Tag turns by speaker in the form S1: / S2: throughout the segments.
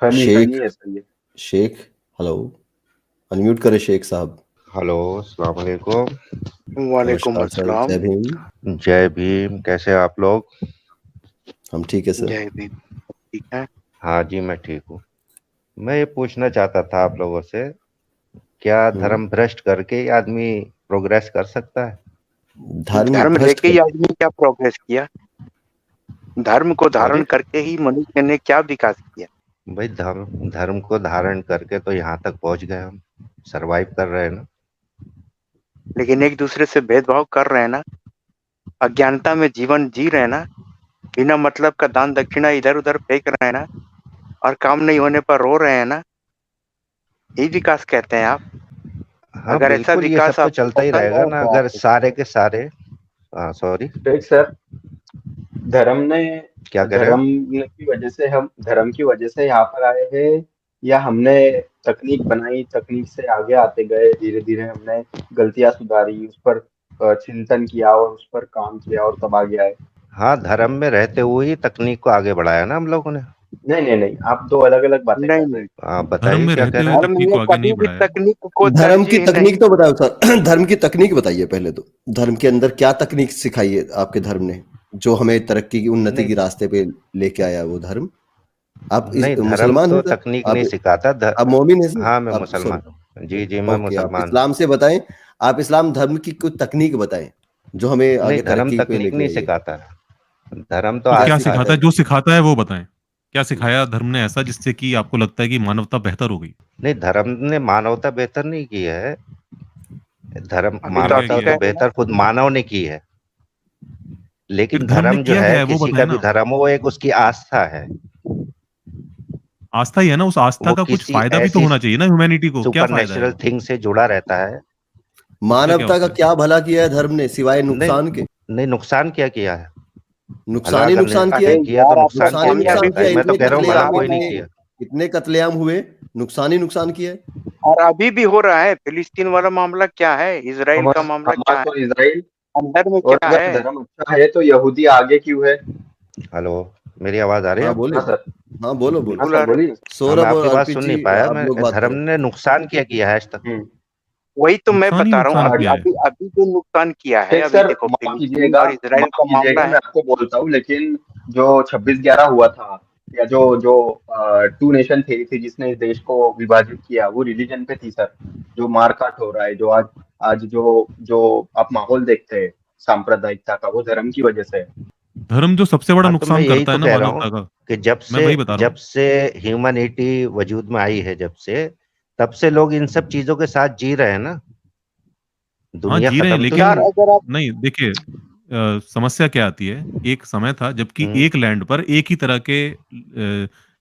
S1: Funny
S2: Sheikh
S1: है सही है।
S2: शेख हेलो, अनम्यूट करें शेख साहब।
S3: हेलो, अस्सलाम वालेकुम।
S4: वालेकुम
S2: नमस्कार सर,
S4: अस्सलाम।
S2: जय भीम।
S3: जय भीम। कैसे हैं आप लोग?
S2: हम ठीक है सर।
S4: जय भीम। ठीक है।
S3: हाँ जी, मैं ठीक हूँ। मैं ये पूछना चाहता था आप लोगों से, क्या धर्म भ्रष्ट करके ही आदमी प्रोग्रेस कर सकता है?
S4: धर्म
S2: भ्रष्ट
S4: लेके ही
S2: करके
S4: आदमी क्या प्रोग्रेस किया? धर्म को धारण
S3: सॉरी
S4: करके ही मनुष्य ने क्या विकास किया?
S3: भाई, धर्म धर्म को धारण करके तो यहाँ तक पहुंच गए, हम सरवाइव कर रहे हैं ना।
S4: लेकिन एक दूसरे से भेदभाव कर रहे हैं ना, अज्ञानता में जीवन जी रहे हैं ना, बिना मतलब का दान दक्षिणा इधर उधर फेंक रहे हैं ना, और काम नहीं होने पर रो रहे हैं ना। यही विकास कहते हैं आप?
S3: हाँ
S4: अगर ऐसा
S3: बिल्कुल, ये सब
S4: विकास
S3: तो
S4: आपको
S3: चलता ही
S4: पसंद
S3: रहेगा
S4: है
S3: ना,
S4: तो
S3: अगर
S4: आप
S3: सारे के सारे। हाँ सॉरी,
S1: शेख सर, धर्म ने
S3: क्या कह रहे हो?
S1: धर्म की वजह से हम धर्म की वजह से यहाँ पर आए हैं, या हमने तकनीक बनाई, तकनीक से आगे आते गए, धीरे धीरे हमने गलतियां सुधारी, उस पर चिंतन किया और उस पर काम किया और तब आगे आए।
S3: हाँ, धर्म में रहते हुए ही तकनीक को आगे बढ़ाया ना हम लोगों ने।
S1: नहीं नहीं नहीं, आप दो अलग अलग बातें कर
S4: नहीं
S1: रहे
S4: नहीं,
S1: हैं।
S3: आप
S5: धर्म
S3: बताइए
S5: में
S3: क्या
S5: रहते
S3: कह रहे
S5: हुए
S3: हैं?
S4: धर्म
S5: तकनीक
S4: ने
S5: को आगे
S4: कभी
S5: नहीं
S4: भी
S5: बढ़ाया।
S4: तकनीक को
S2: धर्म की
S4: तरजीह नहीं
S2: तकनीक तो बताओ सर। धर्म की तकनीक बताइए पहले तो। धर्म के अंदर क्या तकनीक सिखाई है आपके धर्म ने, जो हमें तरक्की की, उन्नति
S3: नहीं
S2: की रास्ते पे लेके आया वो धर्म? आप
S3: नहीं, धर्म
S2: मुसलमान
S3: तो
S2: हैं सर?
S3: तकनीक
S2: आप
S3: नहीं सिखाता।
S2: आप मोमिन हैं सर?
S3: हाँ, मैं
S2: आप सॉरी,
S3: मुसलमान हूँ। जी जी, मैं
S2: ओके, आप
S3: मुसलमान हूँ।
S2: इस्लाम से बताएं। आप इस्लाम धर्म की कुछ तकनीक बताएं जो हमें
S3: नहीं,
S2: आगे
S3: धर्म
S2: तरक्की पे
S3: तकनीक
S2: लेके
S3: नहीं
S2: आइए।
S3: सिखाता। धर्म तो
S5: तो
S2: क्या
S5: क्या
S3: आदमी।
S2: सिखाता
S5: सिखाता
S2: है?
S5: है? जो सिखाता है वो बताएं। क्या सिखाया धर्म ने ऐसा जिससे कि आपको लगता है कि मानवता बेहतर हो गई?
S3: नहीं, धर्म ने मानवता बेहतर नहीं की है। धर्म
S4: अभी तो
S5: फिर क्या
S4: आप ही
S3: मानवता
S5: किया
S3: तो
S5: है?
S4: कह रहे
S3: बेहतर खुद मानव ने की है।
S5: फिर
S3: लेकिन
S5: धर्म ने
S3: धर्म जो
S5: किया क्या
S3: है,
S5: है वो
S3: किसी
S5: बताएं
S3: का भी
S5: ना।
S3: धर्म हो, वो एक उसकी आस्था है।
S5: आस्था ही है ना, उस आस्था
S3: वो
S5: का कुछ
S3: किसी
S5: फायदा भी तो
S3: ऐसी
S5: होना चाहिए ना ह्यूमैनिटी को। क्या
S3: सुपर
S5: फायदा है
S3: नेचुरल
S5: वो?
S3: थिंग से जुड़ा रहता है।
S5: उससे क्या
S2: मानवता का
S5: होता है?
S2: क्या भला किया है धर्म ने सिवाय
S3: नहीं
S2: नुकसान के?
S3: नहीं, नुकसान क्या किया है? भला
S2: नुकसान ही
S3: अगर
S2: नुकसान किया
S4: अरे
S2: है।
S3: किया तो
S4: यार, आपका
S3: नुकसान
S2: नुकसान ही
S3: क्या किया है
S4: कामयाबी
S2: नुकसान
S4: पे
S2: किया है।
S3: बताइए। मैं तो
S2: इतने
S3: कह रहा हूँ भला
S2: कत्लेआम
S4: रहा
S3: कोई
S4: है,
S3: नहीं
S2: इतने
S3: किया।
S2: इतने कत्लेआम हुए, नुकसान ही नुकसान किया है।
S4: और अभी भी हो रहा है। फिलिस्तीन वाला मामला क्या है? इसराइल का मामला क्या
S1: हमारा
S4: है?
S1: तो इसराइल,
S4: अंदर में
S1: और
S4: क्या
S1: अगर
S4: है?
S1: धर्म अच्छा है तो यहूदी आगे क्यों है?
S3: हेलो, मेरी आवाज आ रही है
S2: हाँ
S3: आपको?
S2: बोलिए।
S1: हाँ सर।
S2: हाँ बोलो
S1: हाँ
S2: बोलो।
S4: बिल्कुल।
S1: सर
S4: अरे
S1: बोलिए।
S3: हाँ, मैं
S2: सौरभ और
S3: आपकी बात
S2: अर्पित
S3: सुन
S2: जी,
S3: नहीं पाया।
S2: आप लोग
S3: मैं
S2: बात
S3: धर्म
S2: करें।
S3: ने नुकसान क्या किया है आज तक?
S4: वही तो मैं
S5: नुकसान ही
S4: बता रहा हूँ।
S5: नुकसान
S4: अभी
S5: किया है।
S4: अभी अभी जो नुकसान किया है,
S1: शेख
S4: अभी
S1: सर,
S4: देखो
S1: माफ
S4: फिलिस्तीन
S1: कीजिएगा,
S4: और इसराइल
S1: माफ
S4: का मामला
S1: कीजिएगा,
S4: है।
S1: मैं आपको बोलता हूँ, लेकिन जो 26/11 हुआ था, या जो जो टू नेशन थी जिसने इस देश को विभाजित किया, वो रिलीजन पे थी सर। जो मारकाट हो रहा है, जो आज आज जो जो आप माहौल देखते हैं सांप्रदायिकता का, वो धर्म की वजह से है।
S5: धर्म जो सबसे बड़ा
S3: हाँ, तो मैं
S5: नुकसान
S3: यही
S5: करता
S3: तो
S5: है ना
S3: कह रहा हूँ
S5: मानवता का,
S3: कि
S5: मैं वही बता रहा
S3: जब
S5: हूँ।
S3: से ह्यूमैनिटी वजूद में आई है, जब से तब से लोग इन सब चीजों के साथ जी रहे हैं ना।
S5: हाँ
S3: दुनिया
S5: जी रहे हैं,
S3: खत्म तो
S4: यार
S3: नहीं
S5: लेकिन
S3: हुई।
S4: अगर आप
S5: नहीं देखिए, समस्या क्या आती है। एक समय था जबकि एक लैंड पर एक ही तरह के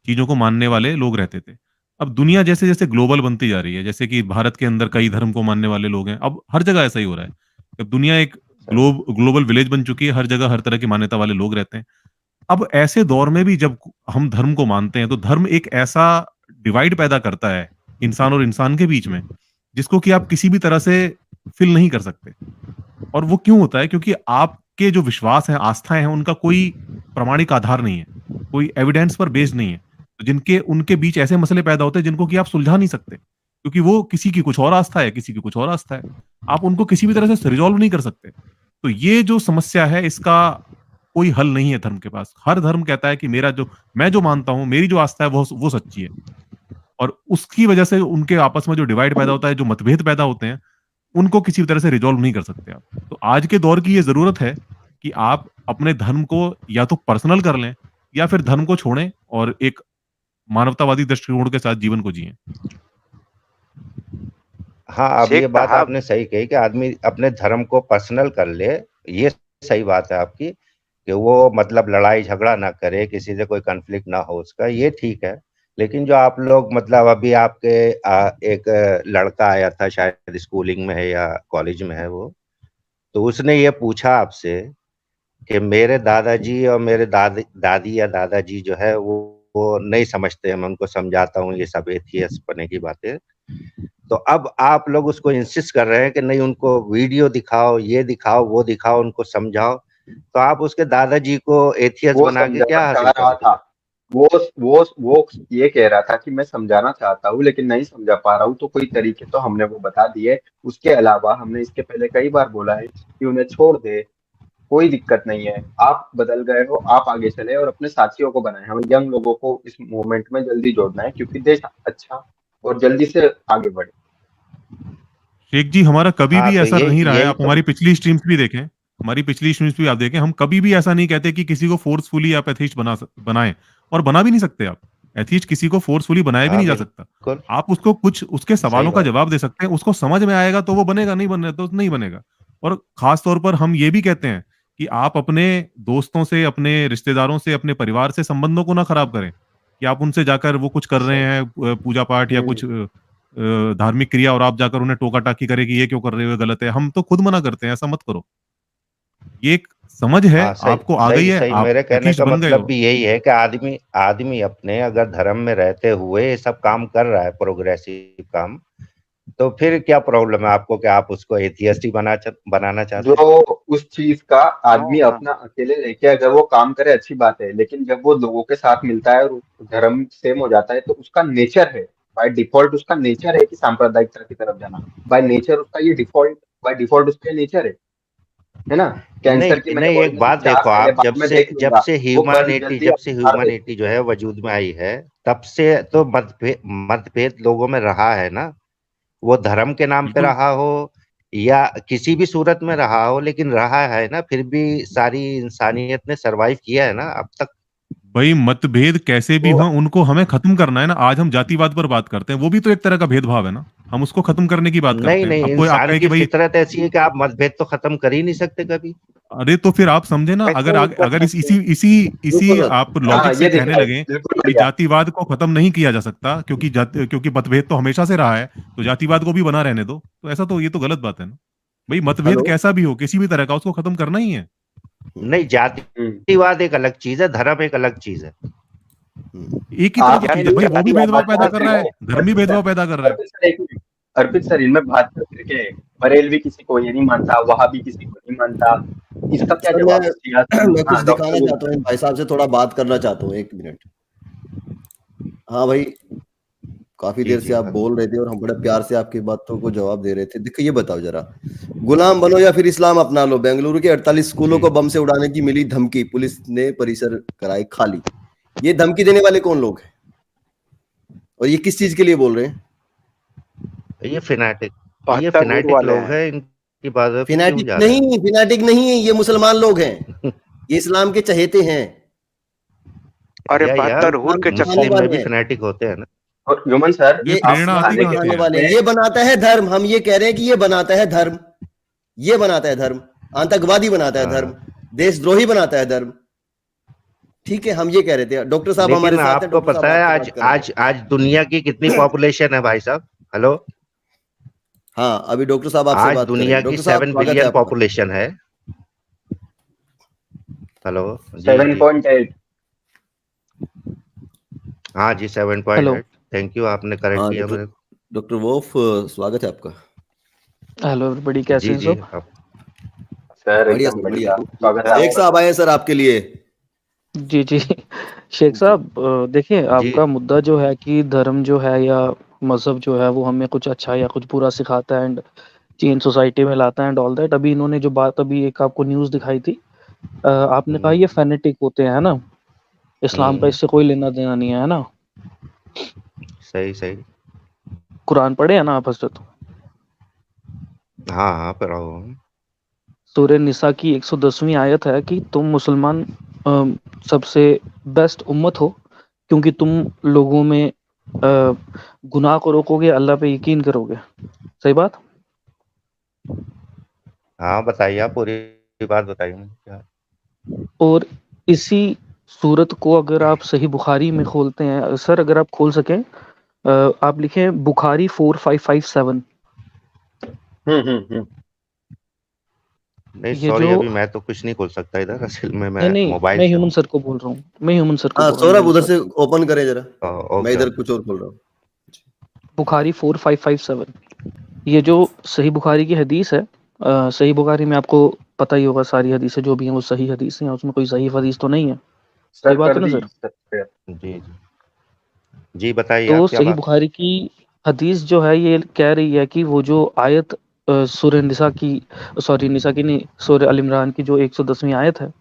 S5: चीजों को मानने वाले लोग रहते थे। अब दुनिया जैसे जैसे ग्लोबल बनती जा रही है, जैसे कि भारत के अंदर कई धर्म को मानने वाले लोग हैं, अब हर जगह ऐसा ही हो रहा है। अब दुनिया एक
S3: सर,
S5: ग्लोबल विलेज बन चुकी है, हर जगह हर तरह की मान्यता वाले लोग रहते हैं। अब ऐसे दौर में भी जब हम धर्म को मानते हैं, तो धर्म एक ऐसा डिवाइड पैदा करता है इंसान और इंसान के बीच में, जिसको कि आप किसी भी तरह से फिल नहीं कर सकते। और वो क्यों होता है? क्योंकि आपके जो विश्वास हैं, आस्थाएँ हैं, उनका कोई प्रामाणिक आधार नहीं है, कोई एविडेंस पर बेस्ड नहीं है। तो जिनके उनके बीच ऐसे मसले पैदा होते हैं जिनको कि आप सुलझा नहीं सकते, क्योंकि वो किसी की कुछ और आस्था है, किसी की कुछ और आस्था है। आप उनको किसी भी तरह से रिज़ॉल्व नहीं कर सकते। तो ये जो समस्या है, इसका कोई हल नहीं है धर्म के पास। हर धर्म कहता है कि मैं जो मानता हूँ, मेरी जो आस्था है वो सच्ची है। और उसकी वजह से उनके आपस में जो डिवाइड पैदा होता है, जो मतभेद पैदा होते हैं, उनको किसी भी तरह से रिज़ॉल्व नहीं कर सकते आप। तो आज के दौर की ये ज़रूरत है कि आप अपने धर्म को या तो पर्सनल कर लें, या फिर धर्म को छोड़ें और एक मानवतावादी दृष्टिकोण के साथ जीवन को जिएँ।
S3: हाँ, अब ये
S4: शेख
S3: बात
S4: साहब,
S3: आपने सही कही कि आदमी अपने धर्म को पर्सनल कर ले। ये सही बात है आपकी कि वो मतलब लड़ाई झगड़ा ना करे, किसी से कोई कॉन्फ्लिक्ट ना हो उसका, ये ठीक है। लेकिन जो आप लोग मतलब अभी आपके एक लड़का आया था, शायद स्कूलिंग में है या कॉलेज में है वो, तो उसने ये पूछा आपसे कि मेरे दादाजी और मेरे दादी या दादाजी जो है वो नहीं समझते हैं, मैं उनको समझाता हूँ ये सब एथियस्ट बने की बातें। तो अब आप लोग उसको इंसिस्ट कर रहे हैं कि नहीं, उनको वीडियो दिखाओ, ये दिखाओ, वो दिखाओ, उनको समझाओ। तो आप उसके दादाजी को एथियस्ट
S1: वो
S3: बना के
S1: समझाना
S3: क्या
S1: चाह
S3: हासिल
S1: रहा
S3: करोगे?
S1: था, वो ये कह रहा था कि मैं समझाना चाहता हूँ लेकिन नहीं समझा पा रहा हूँ, तो कोई तरीके तो हमने वो बता दिए। उसके अलावा हमने इसके पहले कई बार बोला है कि उन्हें छोड़ दे, कोई दिक्कत नहीं है, आप बदल गए हो, आप आगे चले और अपने साथियों को बनाए। हमें यंग लोगों को इस मूवमेंट में जल्दी जोड़ना है क्योंकि देश अच्छा और जल्दी से आगे बढ़े।
S5: शेख जी, हमारा कभी
S3: हाँ
S5: भी
S3: तो
S5: ऐसा
S3: ये
S5: नहीं रहा है।
S3: यही
S5: आप
S3: तो
S5: हमारी पिछली स्ट्रीम्स भी देखें, हमारी पिछली स्ट्रीम्स भी आप देखें, हम कभी भी ऐसा नहीं कहते कि किसी को फोर्सफुली आप एथीस्ट बनाएं, और बना भी नहीं सकते आप। एथीस्ट किसी को फोर्सफुली बनाया भी
S3: हाँ
S5: नहीं जा सकता।
S3: बिल्कुल
S5: आप उसको कुछ उसके
S3: सही
S5: सवालों का
S3: बात।
S5: जवाब दे सकते हैं, उसको समझ में आएगा तो वो बनेगा, नहीं बने तो नहीं बनेगा। और खास तौर पर हम ये भी कहते हैं कि आप अपने दोस्तों से, अपने रिश्तेदारों से, अपने परिवार से संबंधों को ना खराब करें, कि आप उनसे जाकर वो कुछ कर रहे
S3: सही
S5: हैं, पूजा पाठ या कुछ धार्मिक क्रिया, और आप जाकर उन्हें टोका टाकी करें कि ये क्यों कर रहे हो, गलत है। हम तो खुद मना करते हैं, ऐसा मत करो। ये एक समझ है,
S3: हाँ सही
S5: आपको आ गई
S3: सही
S5: है,
S3: सही
S5: आप
S3: मेरे कहने
S5: एथीस्ट
S3: का
S5: बन गए
S3: मतलब
S5: हो।
S3: भी यही है कि आदमी आदमी अपने अगर धर्म में रहते हुए ये सब काम कर रहा है, प्रोग्रेसिव काम, तो फिर क्या प्रॉब्लम है आपको कि आप उसको एथियस्ट ही बनाना चाहते
S1: जो
S3: हैं?
S1: उस चीज का आदमी
S4: हाँ
S1: अपना अकेले लेके अगर वो काम करे अच्छी बात है, लेकिन जब वो लोगों के साथ मिलता है और धर्म सेम हो जाता है तो उसका नेचर है, बाय डिफॉल्ट उसका नेचर है कि सांप्रदायिकता की तरफ जाना। बाय नेचर उसका ये डिफॉल्ट, बाय डिफॉल्ट उसका नेचर है ना। कैंसर की
S3: नहीं
S1: मैंने
S3: नहीं,
S1: बॉडी
S3: एक
S1: में से
S3: बात
S1: 4
S3: देखो,
S1: सेलें
S3: आप
S1: बाद में देख लूंगा, वो बड़ी जल्दी
S3: जब
S1: अपनी
S3: से
S1: हार दे।
S3: ह्यूमैनिटी जो है वजूद में आई है, तब से तो मतभेद लोगों में रहा है ना। वो धर्म के नाम पे
S5: बिल्कुल
S3: रहा हो या किसी भी सूरत में रहा हो, लेकिन रहा है ना। फिर भी सारी इंसानियत ने सरवाइव किया है ना अब तक।
S5: भाई, मतभेद कैसे भी
S1: तो
S5: हों, उनको हमें खत्म करना है ना। आज हम जातिवाद पर बात करते हैं, वो भी तो एक तरह का भेदभाव है ना। हम उसको खत्म करने की बात
S3: नहीं
S5: करते हैं।
S3: नहीं,
S5: अब कोई आप
S3: इंसान
S5: कहे
S3: की
S5: कि भाई,
S3: फितरत ऐसी है कि आप मतभेद तो खत्म कर ही नहीं सकते कभी।
S5: अरे तो फिर आप समझे ना,
S1: मैं
S5: अगर
S1: क्यों नहीं कर
S5: अगर
S1: सकते?
S5: इसी
S2: बिल्कुल।
S5: आप
S1: हाँ
S5: लॉजिक से
S1: ये
S5: कहने
S1: दिखाए,
S5: लगे
S1: बिल्कुल
S5: कि
S1: बढ़िया।
S5: जातिवाद को खत्म नहीं किया जा सकता, क्योंकि मतभेद तो हमेशा से रहा है, तो जातिवाद को भी बना रहने दो, तो ऐसा तो ये तो गलत बात है ना। भाई, मतभेद
S2: हेलो।
S5: कैसा भी हो, किसी भी तरह का, उसको खत्म करना ही है।
S3: नहीं,
S1: हम्म।
S3: जातिवाद एक अलग चीज है, धर्म एक अलग चीज है।
S5: एक ही तरह की
S1: आप
S5: चीज है भाई, वो भी भेदभाव
S1: जातिवाद
S5: पैदा कर
S1: बोलते
S5: रहा
S1: हो।
S5: है, धर्म भी
S1: अर्पित सर,
S5: भेदभाव पैदा कर रहा है।
S1: अर्पित सर एक मिनट, अर्पित सर इनमें भाजपा करके बरेलवी किसी को ये नहीं मानता, वहाबी किसी को नहीं मानता, इसका क्या
S2: सर
S1: जवाब है सियासी?
S2: मैं कुछ
S1: हाँ
S2: दिखाना
S1: डॉक्टर
S2: चाहता हूँ, भाई साहब से थोड़ा बात करना चाहता हूँ, 1 मिनट। हाँ भाई, काफी
S3: जी
S2: देर से
S3: जी
S2: आप
S3: हाँ।
S2: बोल रहे थे और हम बड़े प्यार से आपकी बातों को जवाब दे रहे थे। देखो ये बताओ जरा, गुलाम बनो या फिर इस्लाम अपना लो। बेंगलुरु के 48 स्कूलों
S3: जी
S2: को बम से उड़ाने की मिली धमकी, पुलिस ने परिसर कराई खाली। ये धमकी देने वाले कौन लोग हैं और ये किस चीज के लिए बोल रहे हैं?
S3: ये फिनाटिक, ये
S4: 72 भूत
S3: फिनाटिक
S4: वाले
S3: लोग
S4: हैं।
S3: हैं, इनकी बातों पे क्यों
S2: फिनाटिक
S3: जा रहे
S2: नहीं, फिनाटिक नहीं है, ये मुसलमान लोग हैं, ये इस्लाम के चहेते हैं,
S4: अरे
S3: या
S4: 72 हूर
S2: इस्लाम
S4: के
S2: को
S4: चक्कर
S2: दिखाने
S3: मुस्लिम में
S2: वाले
S3: भी
S2: हैं।
S3: फिनाटिक होते हैं ना।
S1: और ह्यूमन सर,
S5: ये
S2: ये
S1: आप
S5: प्रेरणा
S2: इस्लाम
S5: आती
S1: दिखाने
S2: को
S1: के
S5: कहाँ से
S2: दिखाने
S5: है?
S2: वाले हैं।
S1: बदले
S2: ये बनाता है धर्म, हम ये कह रहे हैं कि ये बनाता है धर्म, ये बनाता है धर्म, आतंकवादी बनाता है धर्म,
S3: हाँ।
S2: देशद्रोही बनाता है धर्म। ठीक है, हम ये कह रहे थे। डॉक्टर साहब हमारे
S3: लेकिन
S2: साथ हैं,
S3: आपको
S2: डॉक्टर साहब
S3: पता है
S2: आपसे
S3: आज
S2: बात कर रहे
S3: आज आज दुनिया की कितनी पॉपुलेशन है भाई साहब? हेलो,
S2: हैं। हाँ, अभी डॉक्टर साहब आपसे
S3: आज
S2: बात करेंगे।
S3: दुनिया की
S2: डॉक्टर साहब
S3: 7
S2: स्वागत है
S3: बिलियन
S2: आपका।
S3: पॉपुलेशन है। हेलो, जी जी
S1: 7.8।
S3: हाँ जी, 7.8।
S6: हेलो
S3: थैंक यू, आपने करेक्ट
S2: हाँ
S3: किया मेरे को।
S2: डॉक्टर वोफ, स्वागत है आपका।
S6: हेलो एवरीबॉडी, कैसे
S3: जी
S6: हैं
S3: जी
S6: सब?
S3: आप
S1: सर
S2: बढ़िया
S1: एकदम
S2: सर,
S1: बढ़िया,
S2: बढ़िया।
S1: स्वागत है
S2: शेख
S1: आपका
S2: साहब
S1: सर।
S2: आए हैं सर आपके लिए।
S6: जी जी। शेख
S2: जी।
S6: साहब, देखिए,
S3: जी
S6: आपका मुद्दा जो है कि धर्म जो है या मजहब जो है वो हमें कुछ अच्छा या कुछ बुरा सिखाता है एंड चेंज सोसाइटी में लाता है एंड ऑल दैट। अभी इन्होंने जो बात अभी एक आपको न्यूज़ दिखाई थी, आपने कहा ये फैनेटिक होते हैं, है ना? इस्लाम का इससे कोई लेना देना नहीं है ना?
S3: सही सही।
S6: कुरान पढ़े है ना आप हजरत?
S3: हाँ हाँ, पर आओ।
S6: सूरह निसा की 110वीं आयत है कि तुम मुसलमान सबसे बेस्ट उम्मत हो क्योंकि तुम लोगों में गुनाह को रोकोगे, अल्लाह पे यकीन करोगे। सही बात?
S3: हाँ बताइए, आप पूरी बात बताइए मुझे क्या।
S6: और इसी सूरत को अगर आप सही बुखारी में खोलते हैं सर, अगर आप खोल सकें, आप लिखें बुखारी 4557।
S1: हम्म।
S3: नहीं
S6: ये
S3: सॉरी,
S6: जो,
S3: अभी मैं तो कुछ नहीं खोल सकता इधर, असल में
S6: नहीं
S3: मैं
S6: नहीं,
S3: मोबाइल
S6: मैं
S3: से
S6: ह्यूमन
S3: हूँ।
S6: सर को बोल रहा हूँ, मैं ह्यूमन सर को
S2: हाँ
S6: बोल रहा हूँ,
S2: सौरभ,
S6: ह्यूमन
S2: उधर
S6: सर।
S2: से ओपन करें जरा, मैं
S3: ओके
S2: इधर
S3: ओके।
S2: कुछ और खोल रहा हूँ।
S6: बुखारी 4557, ये जो सही बुखारी की हदीस है, सही बुखारी में आपको पता ही होगा सारी हदीसें जो भी हैं वो सही हदीस हैं, उसमें कोई सही हदीस तो नहीं है। सही बात है ना सर?
S3: जी जी बताइए
S6: तो
S3: आप क्या
S6: सही
S3: बात।
S6: बुखारी की हदीस जो है ये कह रही है कि वो जो आयत सूरह निसा की, सॉरी निसा की नहीं, सूरह अल इमरान की जो 110वीं आयत है,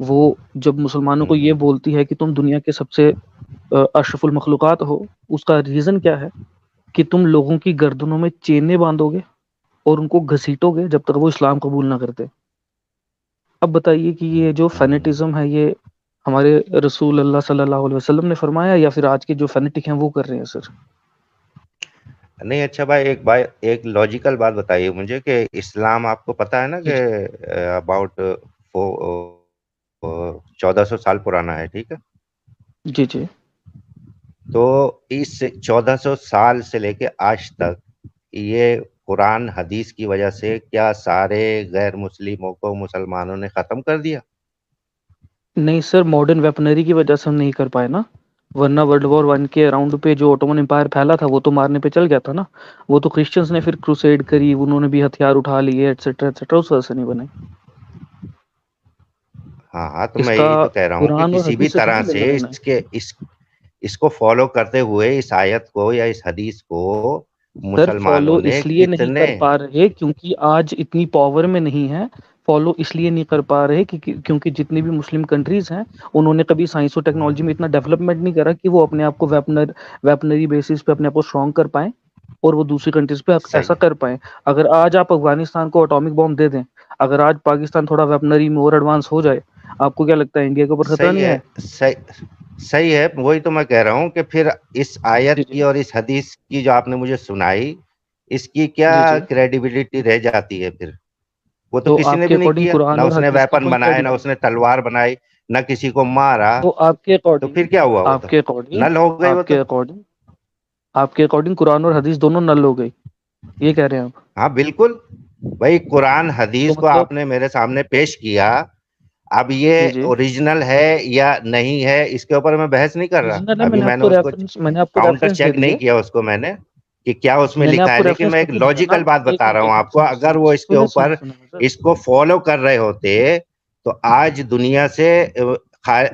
S6: वो जब मुसलमानों को ये बोलती है कि तुम दुनिया के सबसे अशरफुल मखलूक़ात हो, उसका रीज़न क्या है कि तुम लोगों की गर्दनों में चेनें बांधोगे और उनको घसीटोगे जब तक वो इस्लाम कबूल ना करते। अब बताइए कि ये जो फैनेटिज्म है ये हमारे रसूल अल्लाह सल्लल्लाहु अलैहि वसल्लम ने फरमाया या फिर आज के जो फैनेटिक हैं वो कर रहे हैं सर?
S3: नहीं अच्छा भाई एक लॉजिकल बात बताइए मुझे कि इस्लाम आपको पता है ना कि अबाउट 1400 साल पुराना है, ठीक है।
S6: जी जी।
S3: तो इस 1400 साल से लेके आज तक ये कुरान हदीस की वजह से क्या सारे गैर मुस्लिमों को मुसलमानों ने खत्म कर दिया?
S6: नहीं सर, मॉडर्न वेपनरी की वजह से हम नहीं कर पाए ना, वरना वर्ल्ड वॉर वन के अराउंड पे जो ऑटोमन एम्पायर फैला था वो तो मारने पे चल गया था ना। वो तो क्रिश्चियंस ने फिर क्रूसेड करी, उन्होंने भी हथियार उठा लिए एटसेट्रा एटसेट्रा, उस वजह से नहीं बने।
S3: हाँ हाँ, तो मैं
S6: इसका
S3: यही तो कह रहा हूँ कि
S6: कुरान और
S3: किसी भी
S6: हदीस से
S3: तरह
S6: थोड़ी लेना
S3: से
S6: देना है।
S3: इसको फॉलो करते हुए इस आयत को या इस हदीस को
S6: सर
S3: मुसलमानों
S6: फॉलो
S3: ने
S6: इसलिए नहीं
S3: कितने
S6: कर पा रहे क्योंकि आज इतनी पावर में नहीं है। फॉलो इसलिए नहीं कर पा रहे क्योंकि जितनी भी मुस्लिम कंट्रीज हैं उन्होंने कभी साइंस और टेक्नोलॉजी में इतना डेवलपमेंट नहीं करा कि वो अपने आप को वेपनरी बेसिस पे अपने आप को स्ट्रॉन्ग कर पाए और वो दूसरी कंट्रीज पे
S3: सही
S6: ऐसा कर पाए। अगर आज आप अफगानिस्तान को एटॉमिक बॉम्ब दे दें, अगर आज पाकिस्तान थोड़ा वेपनरी में और एडवांस हो जाए, आपको क्या लगता है इंडिया के ऊपर खतरा
S3: सही
S6: नहीं
S3: है
S6: है?
S3: सही है, वही तो मैं कह रहा हूँ कि फिर इस आयत
S6: जी
S3: की
S6: जी।
S3: और इस हदीस की जो आपने मुझे सुनाई, इसकी क्या
S6: जी जी।
S3: क्रेडिबिलिटी रह जाती है फिर? वो तो
S6: तो
S3: किसी ने
S6: आपके
S3: भी नहीं
S6: अकॉर्डिंग
S3: किया,
S6: कुरान
S3: ना
S6: और
S3: उसने
S6: हदीस की
S3: वेपन
S6: कोई
S3: बनाया, ना
S6: क्रेडिबिलिटी?
S3: उसने तलवार बनाई, ना किसी को मारा।
S6: तो आपके
S3: तो
S6: अकॉर्डिंग
S3: फिर क्या हुआ? वो तो
S6: आपके अकॉर्डिंग
S3: नल हो गई वो
S6: आपके
S3: तो।
S6: अकॉर्डिंग आपके अकॉर्डिंग कुरान और हदीस दोनों नल हो गई, ये कह रहे हैं आप?
S3: हाँ बिल्कुल, भाई कुरान
S6: तो
S3: हदीस को
S6: मतलब
S3: आपने मेरे सामने पेश किया, अब ये
S6: जी जी।
S3: ओरिजिनल है या नहीं है इसके ऊपर मैं बहस नहीं कर रहा।
S6: ओरिजिनल है,
S3: अभी
S6: मैंने आपको
S3: काउंटर
S6: रेफरेंस दे
S3: चेक नहीं
S6: दिए।
S3: किया उसको मैंने कि क्या उसमें
S6: मैंने
S3: लिखा है,
S6: आपको
S3: लेकिन
S6: रेफरेंस
S3: मैं एक
S6: करके दिया ना।
S3: लॉजिकल बात
S6: एक
S3: बता
S6: मिनट
S3: रहा हूँ
S6: एक मिनट
S3: आपको, अगर वो इसके
S6: सुने सुने
S3: ऊपर
S6: सुने सर।
S3: इसको फॉलो कर रहे होते तो आज दुनिया से गैर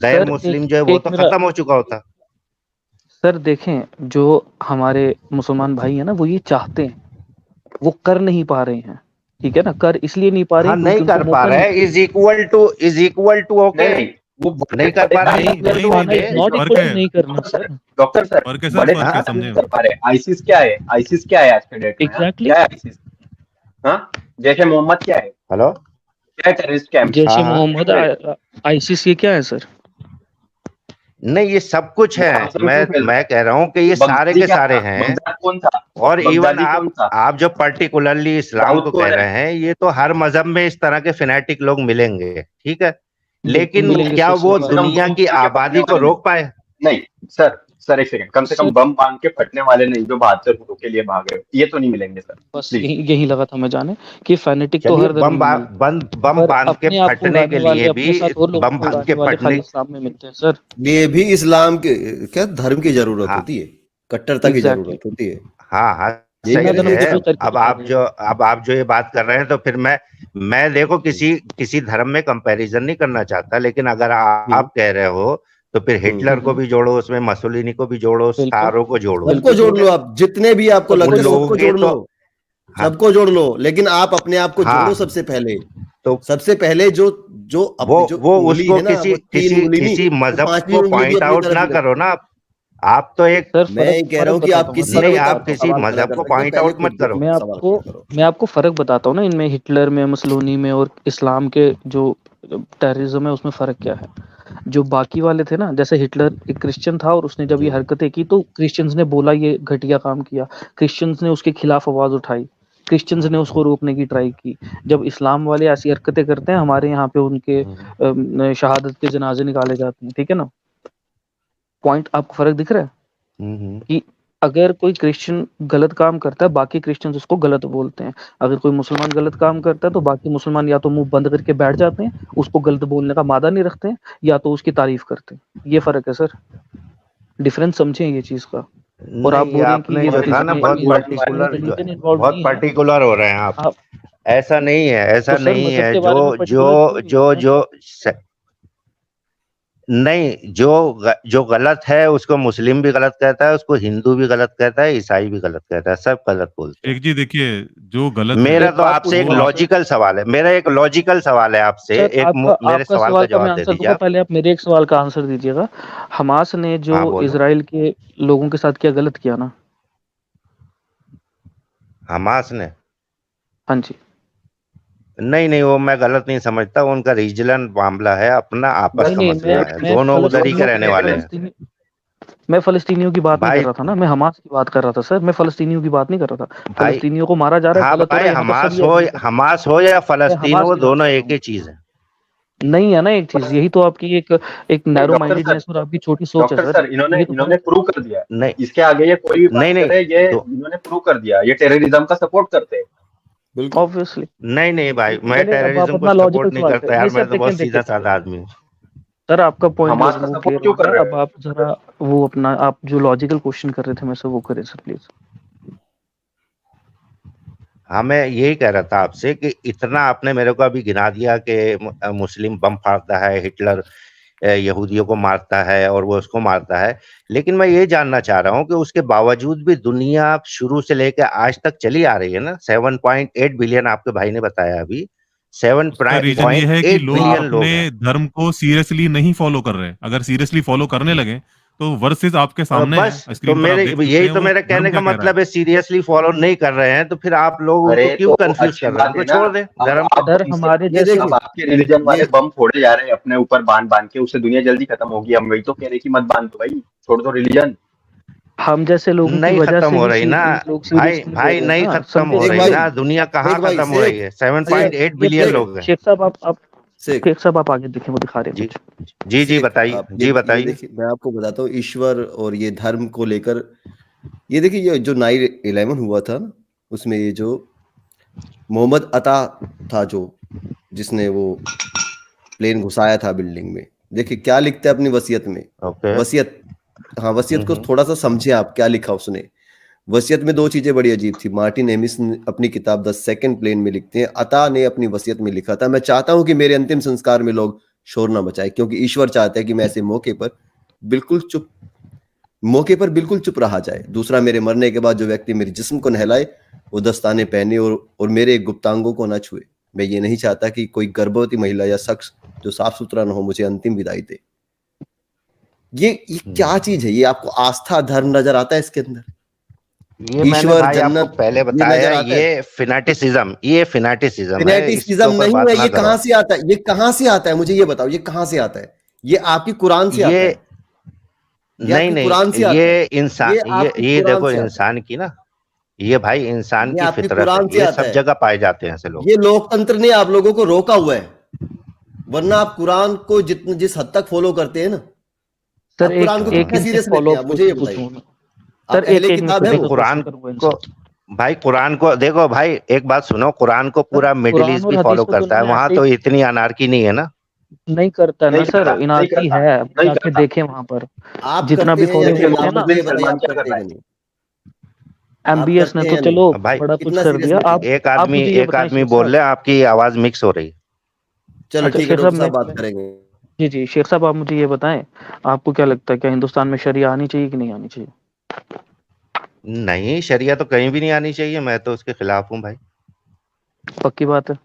S6: सर
S3: मुस्लिम
S6: एक
S3: जो है वो
S6: एक
S3: तो
S6: मेरा
S3: खत्म हो चुका होता।
S6: सर देखें, जो हमारे मुसलमान भाई हैं ना वो ये चाहते हैं, वो कर नहीं पा रहे हैं। ठीक है ना, कर इसलिए नहीं पा रहे
S3: हाँ
S6: हैं
S3: नहीं
S6: क्योंकि उनको
S3: कर पा
S6: मौका नहीं
S3: रहे,
S6: मिल
S3: इज इक्वल टू
S1: नहीं
S3: ओके,
S1: नहीं, वो बड़े
S3: नहीं कर
S1: बड़े
S3: पा रहा,
S6: रहा।
S5: नहीं
S6: इक्वल
S3: इक्वल
S5: नहीं
S6: टू
S3: टू
S5: नहीं
S6: आना
S3: ओके।
S6: इज
S5: नहीं,
S6: नॉट
S5: फर्क
S6: इक्वल टू
S5: है।
S6: नहीं करना
S1: doctor
S6: sir.
S1: Sir, doctor sir,
S5: फर्क है सर,
S1: बड़े
S5: फर्क है,
S1: ज्यादा नहीं
S5: समझे।
S1: कर पा रहे। आईसिस क्या है? आईसिस क्या है आज के डेट में? हाँ,
S6: एग्जैक्टली।
S1: क्या है आईसिस? हाँ, जैसे मोहम्मद क्या है?
S3: हेलो।
S1: क्या है? टेररिस्ट कैंप
S6: जैश
S3: हाँ
S6: ए
S3: हाँ,
S6: मोहम्मद, आईसिस ये क्या है सर?
S3: नहीं ये सब कुछ
S1: वो
S3: है,
S1: आंसर क्यों मिल रहा
S3: मैं
S1: है?
S3: कह रहा हूँ कि ये सारे
S1: बगदादी
S3: के
S1: क्या
S3: सारे
S1: था?
S3: हैं।
S1: बगदाद कौन था?
S3: और इवन
S1: बगदादी कौन था?
S3: आप जो पर्टिकुलरली इस्लाम
S1: साउथ
S3: को कह
S1: कोरियन।
S3: रहे हैं, ये तो हर मजहब में इस तरह के फिनेटिक लोग मिलेंगे, ठीक है,
S6: बिल्कुल
S3: लेकिन
S6: मिलेंगे
S3: क्या
S6: सर, सही
S3: वो
S1: कम से
S6: बात
S1: कम
S6: है।
S3: दुनिया
S1: बम
S3: की
S1: बांध के फटने
S3: आबादी को
S1: वाले नहीं।
S3: रोक पाए?
S1: नहीं सर, सर एक सेकंड, कम से कम
S6: सर
S1: बम बांध के फटने वाले नहीं जो 72 के लिए भाग रहे हो, ये तो नहीं मिलेंगे सर,
S6: बस
S1: प्लीज।
S6: यही लगा था मैं जाने कि फैनेटिक तो
S3: चलिए
S6: हर धर्म में मिलते हैं,
S3: बम
S6: पर
S3: बांध के
S6: अपने आप को
S3: फटने के
S6: उड़ाने वाले,
S3: लिए भी,
S6: अपने साथ और लोगों
S3: बम
S6: को
S3: बांध के
S6: उड़ाने वाले
S3: फटने,
S6: खाली इस्लाम में मिलते हैं सर।
S2: ये भी इस्लाम के क्या धर्म की जरूरत
S3: हाँ
S2: होती है, कट्टरता की
S6: एग्जैक्टली।
S2: जरूरत होती है।
S3: हाँ हाँ
S2: ये
S6: बिना
S3: सही
S2: भी
S6: धर्म के
S3: है।
S6: कोई करके
S3: अब
S6: दिखा
S3: आप
S6: देगा।
S3: जो अब आप जो ये बात कर रहे हैं तो फिर मैं देखो किसी धर्म में कंपैरिजन नहीं करना चाहता, लेकिन अगर
S2: हम्म,
S3: आप कह रहे हो तो फिर हिटलर को
S6: हम्म।
S3: भी जोड़ो उसमें, मसोलिनी को भी जोड़ो,
S6: बिल्कुल
S3: सारों को जोड़ो,
S2: सबको
S6: बिल्कुल
S2: जोड़
S3: ठीक
S2: लो,
S3: है।
S2: आप जितने भी आपको
S3: उन
S2: लगता
S6: सबको
S2: है
S6: जोड़ो।
S3: लोगों
S2: सबको
S3: के
S2: जोड़ लो,
S3: तो हाँ
S2: सबको जोड़ लो, लेकिन आप अपने आप को जोड़ो
S3: हाँ,
S2: सबसे पहले।
S3: तो
S2: सबसे पहले जो जो अपनी जो
S3: वो
S2: उंगली
S3: उसको
S2: है ना,
S3: किसी
S2: वो तीन
S3: किसी
S2: उंगली नहीं,
S3: किसी
S2: वो
S3: मजहब
S2: पांचवी
S3: को
S2: उंगली भी
S3: पॉइंट
S2: अपनी
S3: आउट
S2: तरफ
S3: ना
S2: ही
S3: करो
S2: रखो।
S3: ना। आप तो एक
S6: सर
S2: मैं ये कह रहा
S6: फर्क
S2: हूँ कि
S6: बताता
S2: आप
S6: हूँ, मैं
S2: किसी
S6: फर्क
S3: नहीं,
S2: के ऊपर
S3: आप
S6: बताता हूँ।
S3: किसी
S2: सवाल खड़ा
S3: मजहब
S2: कर
S3: को
S2: सकते हैं,
S3: पॉइंट
S2: पहले
S3: आउट मत
S2: खुद के
S3: करो।
S2: ऊपर सवाल खड़ा करो।
S6: मैं आपको फर्क बताता हूँ ना, इनमें हिटलर में, मुसोलिनी में और इस्लाम के जो टेररिज्म है उसमें फर्क क्या है। जो बाकी वाले थे ना, जैसे हिटलर एक क्रिश्चियन था और उसने जब ये
S3: जी
S6: हरकतें की तो क्रिश्चियंस ने बोला ये घटिया काम किया, क्रिश्चियंस ने उसके खिलाफ आवाज उठाई, क्रिश्चियंस ने उसको रोकने की ट्राई की। जब इस्लाम वाले ऐसी हरकतें करते हैं, हमारे यहाँ पे उनके शहादत के जनाजे निकाले जाते हैं, ठीक है ना। पॉइंट आपको फर्क दिख रहा है
S3: हम्म।
S6: कि अगर कोई क्रिश्चियन गलत काम करता है, बाकी क्रिश्चियंस उसको गलत बोलते हैं। अगर कोई मुसलमान गलत काम करता है तो बाकी मुसलमान या तो मुंह बंद करके बैठ जाते हैं, उसको गलत बोलने का मादा नहीं रखते हैं, या तो उसकी तारीफ करते हैं। ये फर्क है सर, डिफरेंस समझें ये चीज का। और आप
S3: नहीं
S6: बोल रहे हैं कि
S3: आपने
S6: ये
S3: जो था ना
S6: इसमें
S3: बहुत
S6: इसमें
S3: पर्टिकुलर, जो
S6: रिलीजन इन्वॉल्व
S3: बहुत
S6: नहीं है।
S3: पर्टिकुलर हो रहे हैं आप।
S6: आप
S3: ऐसा नहीं है,
S6: तो
S3: ऐसा
S6: सर
S3: नहीं
S6: मजहब
S3: है,
S6: के
S3: जो
S6: बारे में पर्टिकुलर
S3: जो
S6: क्यों नहीं
S3: जो
S6: है?
S3: जो नहीं, जो गलत है उसको मुस्लिम भी गलत कहता है, उसको हिंदू भी गलत कहता है, ईसाई भी गलत कहता है, सब गलत बोलते हैं।
S5: शेख जी देखिए, जो गलत है
S3: मेरा
S6: एक
S3: तो
S6: बात
S3: आपसे एक
S6: पूछूं आपसे
S3: लॉजिकल सवाल है, मेरा एक लॉजिकल सवाल है आपसे,
S6: सर,
S3: एक
S6: आपका
S3: मेरे
S6: आपका
S3: सवाल का
S6: सवाल का मैं
S3: जवाब दे
S6: आंसर
S3: दीजिए
S6: दूंगा,
S3: आप।
S6: पहले आप मेरे एक सवाल का आंसर दीजिएगा। हमास ने जो
S3: हाँ बोलो।
S6: इसराइल के लोगों के साथ किया गलत किया ना?
S3: हमास ने?
S6: हाँ जी।
S3: नहीं नहीं, वो मैं गलत नहीं समझता, उनका रीजनल मामला है, अपना आपस
S6: नहीं
S3: का
S6: नहीं,
S3: मसला है, दोनों उधर ही के रहने वाले हैं।
S6: मैं फलस्तीनियों की बात नहीं कर
S3: भाई
S6: रहा था ना, मैं हमास की बात कर रहा था सर, मैं फलस्तीनियों की बात नहीं कर रहा था।
S3: भाई
S6: फलस्तीनियों को मारा जा रहा है,
S3: हाँ
S6: गलत हो
S3: भाई,
S6: रहा है, यहाँ पर सब ये agree
S3: हमास हो या
S6: मैं
S3: फलस्तीन
S6: हमास
S3: हो,
S6: की बात
S3: दोनों
S6: कर रहा
S3: एक
S6: हूँ।
S3: ही चीज है।
S6: नहीं है ना एक चीज, यही तो आपकी एक नैरो
S1: डॉक्टर सर,
S6: माइंडेडनेस और आपकी छोटी सोच है
S1: डॉक्टर
S6: सर,
S1: सर, इन्होंने
S6: यही तो
S1: इन्होंने
S6: फर्क
S1: प्रूव कर दिया।
S3: नहीं
S1: इसके आगे ये कोई भी बात
S3: नहीं नहीं
S1: करे, ये
S3: तो
S1: इन्होंने प्रूव कर दिया, ये टेररिज्म का सपोर्ट करते हैं।
S6: है
S2: बिल्कुल।
S6: ऑब्वियसली।
S3: नहीं नहीं भाई, मैं
S6: चलिए अब आप
S3: टेररिज्म को
S6: अपना लॉजिकल
S3: सपोर्ट नहीं
S6: सवाल
S3: करता
S6: करें।
S3: यार,
S6: नहीं सर
S3: मैं तो बहुत
S6: देखें देखें
S3: सीधा साधा आदमी हूँ।
S6: सर, आपका पॉइंट जो
S1: हमास
S6: है
S1: का
S6: वो
S1: सपोर्ट
S6: क्लियर
S1: क्यों
S6: हो
S1: कर
S6: गया।
S1: रहे
S6: अब
S1: हैं?
S6: आप जरा वो अपना आप जो लॉजिकल क्वेश्चन कर रहे थे मेरे से वो करें सर प्लीज।
S3: हाँ, मैं यही कह रहा था आपसे कि इतना आपने मेरे को अभी गिना दिया कि मुस्लिम बम फाड़ता है, हिटलर यहूदियों को मारता है और वो उसको मारता है, लेकिन मैं ये जानना चाह रहा हूँ कि उसके बावजूद भी दुनिया शुरू से लेकर आज तक चली आ रही है ना। 7.8 बिलियन आपके भाई ने बताया अभी,
S5: उसका रीजन ये है कि
S3: 7.8
S5: लोग
S3: बिलियन लोग
S5: अपने
S3: हैं।
S5: धर्म को सीरियसली नहीं फॉलो कर रहे हैं। अगर सीरियसली फॉलो करने लगे तो वर्सेस आपके सामने है,
S3: बस तो
S5: स्क्रीन पर आप
S3: मेरे
S5: देख सकते
S3: यही
S5: हैं
S3: तो
S5: वो
S3: मेरा
S5: धर्म
S3: कहने का
S5: क्या कह रहा है।
S3: मतलब है, सीरियसली फॉलो नहीं कर रहे हैं तो फिर आप लोग
S1: अरे
S3: उनको क्यों
S1: तो
S3: कंफ्यूज
S1: अच्छी
S3: कर रहे हैं,
S1: बात
S3: उनको
S1: है ना।
S3: छोड़ दें
S1: अब
S3: धर्म को।
S6: सर
S1: इससे
S6: हमारे
S2: ये
S6: जैसे
S1: अब
S2: देखिए,
S1: आपके रिलीजन वाले
S2: ये
S1: बम फोड़े जा रहे हैं अपने ऊपर बांध बांध के, उससे दुनिया जल्दी खत्म होगी। हम वही तो कह रहे हैं कि मत बांध दो भाई, छोड़ दो रिलीजन।
S6: हम जैसे लोगों की
S3: नहीं
S6: वजह
S3: खत्म
S6: से
S3: हो
S6: ही
S3: रही ना
S6: लोग
S3: भाई,
S6: सीरियसली ले
S3: भाई
S6: रहे हैं
S3: नहीं
S6: ना,
S3: खत्म
S6: समझे
S3: हो
S2: शेख
S3: रही
S2: भाई,
S3: ना, दुनिया कहाँ
S2: शेख भाई,
S3: खत्म हो रही है।
S6: सर
S3: 7.8
S6: ये
S3: बिलियन
S2: शेख
S3: लोग हैं।
S6: शेख साहब आप
S2: शेख
S6: शेख साहब आप आगे देखें, वो दिखा रहे हैं
S3: जी
S6: कुछ।
S3: जी जी,
S2: शेख
S3: बताइए
S2: आप
S3: जी
S2: ये
S3: बताइए।
S2: देखिए, मैं आपको बताता हूँ ईश्वर और ये धर्म को लेकर। ये देखिए, ये जो 9/11 हुआ था ना, उसमें ये जो मोहम्मद अता था, जो जिसने वो प्लेन घुसाया था बिल्डिंग में, देखिए क्या लिखते हैं अपनी वसीयत में।
S3: ओके।
S2: वसीयत, हाँ, वसीयत को
S3: हम्म।
S2: थोड़ा सा समझे आप, क्या लिखा उसने। वसीयत में दो चीजें बड़ी अजीब थी। मार्टिन एमिस ने अपनी किताब द सेकंड प्लेन में लिखते हैं, अता ने अपनी वसीयत में लिखा था, मैं चाहता हूं कि मेरे अंतिम संस्कार में लोग शोर ना मचाए, क्योंकि ईश्वर चाहता है कि मैं ऐसे मौके पर बिल्कुल चुप रहा जाए। दूसरा, मेरे मरने के बाद जो व्यक्ति मेरे जिस्म को नहलाए वो दस्ताने पहने और मेरे गुप्तांगों को ना छुए। मैं ये नहीं चाहता कि कोई गर्भवती महिला या शख्स जो साफ सुथरा ना हो मुझे अंतिम विदाई दे। ये क्या चीज है? ये आपको आस्था धर्म नजर आता है इसके अंदर?
S3: ये मैंने
S2: ईश्वर,
S3: भाई आपको
S2: जन्नत,
S3: पहले
S2: ये
S3: बताया,
S2: नजर आता है?
S3: ये फिनाटिसिज्म है, इसके
S2: फिनेटिसिज्म
S3: ऊपर
S2: नहीं
S3: बात
S2: है।
S3: ना
S2: ये
S3: करो।
S2: कहां से आता है? ये कहां से आता है? मुझे ये बताओ, ये कहां से आता है? ये आपकी कुरान से आता
S3: ये
S2: है? ये
S3: नहीं
S2: आपकी कुरान
S3: नहीं,
S2: से आता है?
S3: ये इंसान,
S2: ये आपकी
S3: ये
S2: कुरान
S3: देखो
S2: से आता है?
S3: इंसान की ना, ये भाई इंसान
S2: ये
S3: की
S2: आपकी
S3: फितरत है,
S2: कुरान से
S3: ये
S2: आता
S3: सब
S2: है?
S3: जगह पाए जाते हैं ऐसे लोग।
S2: ये लोकतंत्र ने आप लोगों को रोका हुआ है, वरना आप कुरान को जिस हद तक फॉलो करते हैं ना,
S6: सर
S2: आप कुरान को
S6: एक
S3: हाँ।
S2: कितना
S6: इनसे
S2: सीरियस लेते
S6: फॉलो
S2: हैं? आप
S6: अप
S2: मुझे ये
S6: क्वेश्चन
S2: बताइए।
S6: पूछूं
S2: आप
S6: सर, एक
S2: अहले
S6: एक मैं
S2: किताब है
S6: छोटा
S3: भाई
S6: सा
S2: वो?
S6: क्वेश्चन
S3: कुरान
S6: करूंगा
S3: को,
S6: इनसे।
S3: भाई कुरान को देखो भाई, एक बात सुनो, कुरान को
S6: सर
S3: पूरा मिडिल
S6: कुरान
S3: ईस्ट
S6: और
S3: भी
S6: हदीस
S3: फॉलो
S6: को तो
S3: करता है,
S6: इन्होंने
S3: वहां
S6: ऐसे ही
S3: तो इतनी अनार्की नहीं है ना।
S6: नहीं करता ना
S1: नहीं
S6: सर,
S1: करता, नहीं
S6: इनारकी
S1: करता,
S6: है, आप
S1: नहीं
S6: जाके
S1: करता।
S6: देखें वहां पर
S2: आप
S6: जितना
S2: करते
S6: भी
S2: हैं या
S6: फॉलो
S2: नहीं?
S1: देखिए
S6: करते हैं
S2: आप
S6: ना।
S2: मुझे
S1: मोहम्मद
S2: ये
S1: बिन
S2: बताइए,
S1: सलमान
S2: आप
S1: क्या कर
S2: करते हैं
S1: रहा
S2: कि
S1: है?
S2: नहीं? आप
S6: एमबीएस ने
S2: करते हैं
S6: तो
S2: या नहीं?
S6: चलो
S3: भाई
S6: बड़ा कुछ
S2: कितना
S6: कर
S2: सीरियस
S6: दिया।
S2: लेते हैं?
S6: आप मुझे ये
S3: एक
S6: बताएं
S3: आदमी
S6: शेख
S3: बोल
S6: साहब।
S3: रहे हैं, आपकी आवाज मिक्स हो रही है।
S2: चलो
S6: अच्छा
S2: ठीक है
S6: शेख साहब
S2: डॉक्टर साहब, बात करेंगे।
S6: जी जी शेख साहब, आप मुझे ये बताएं, आपको क्या लगता है क्या हिंदुस्तान में शरिया आनी चाहिए कि नहीं आनी चाहिए?
S3: नहीं, शरिया तो कहीं भी नहीं आनी चाहिए, मैं तो उसके खिलाफ हूँ भाई।
S6: पक्की बात है।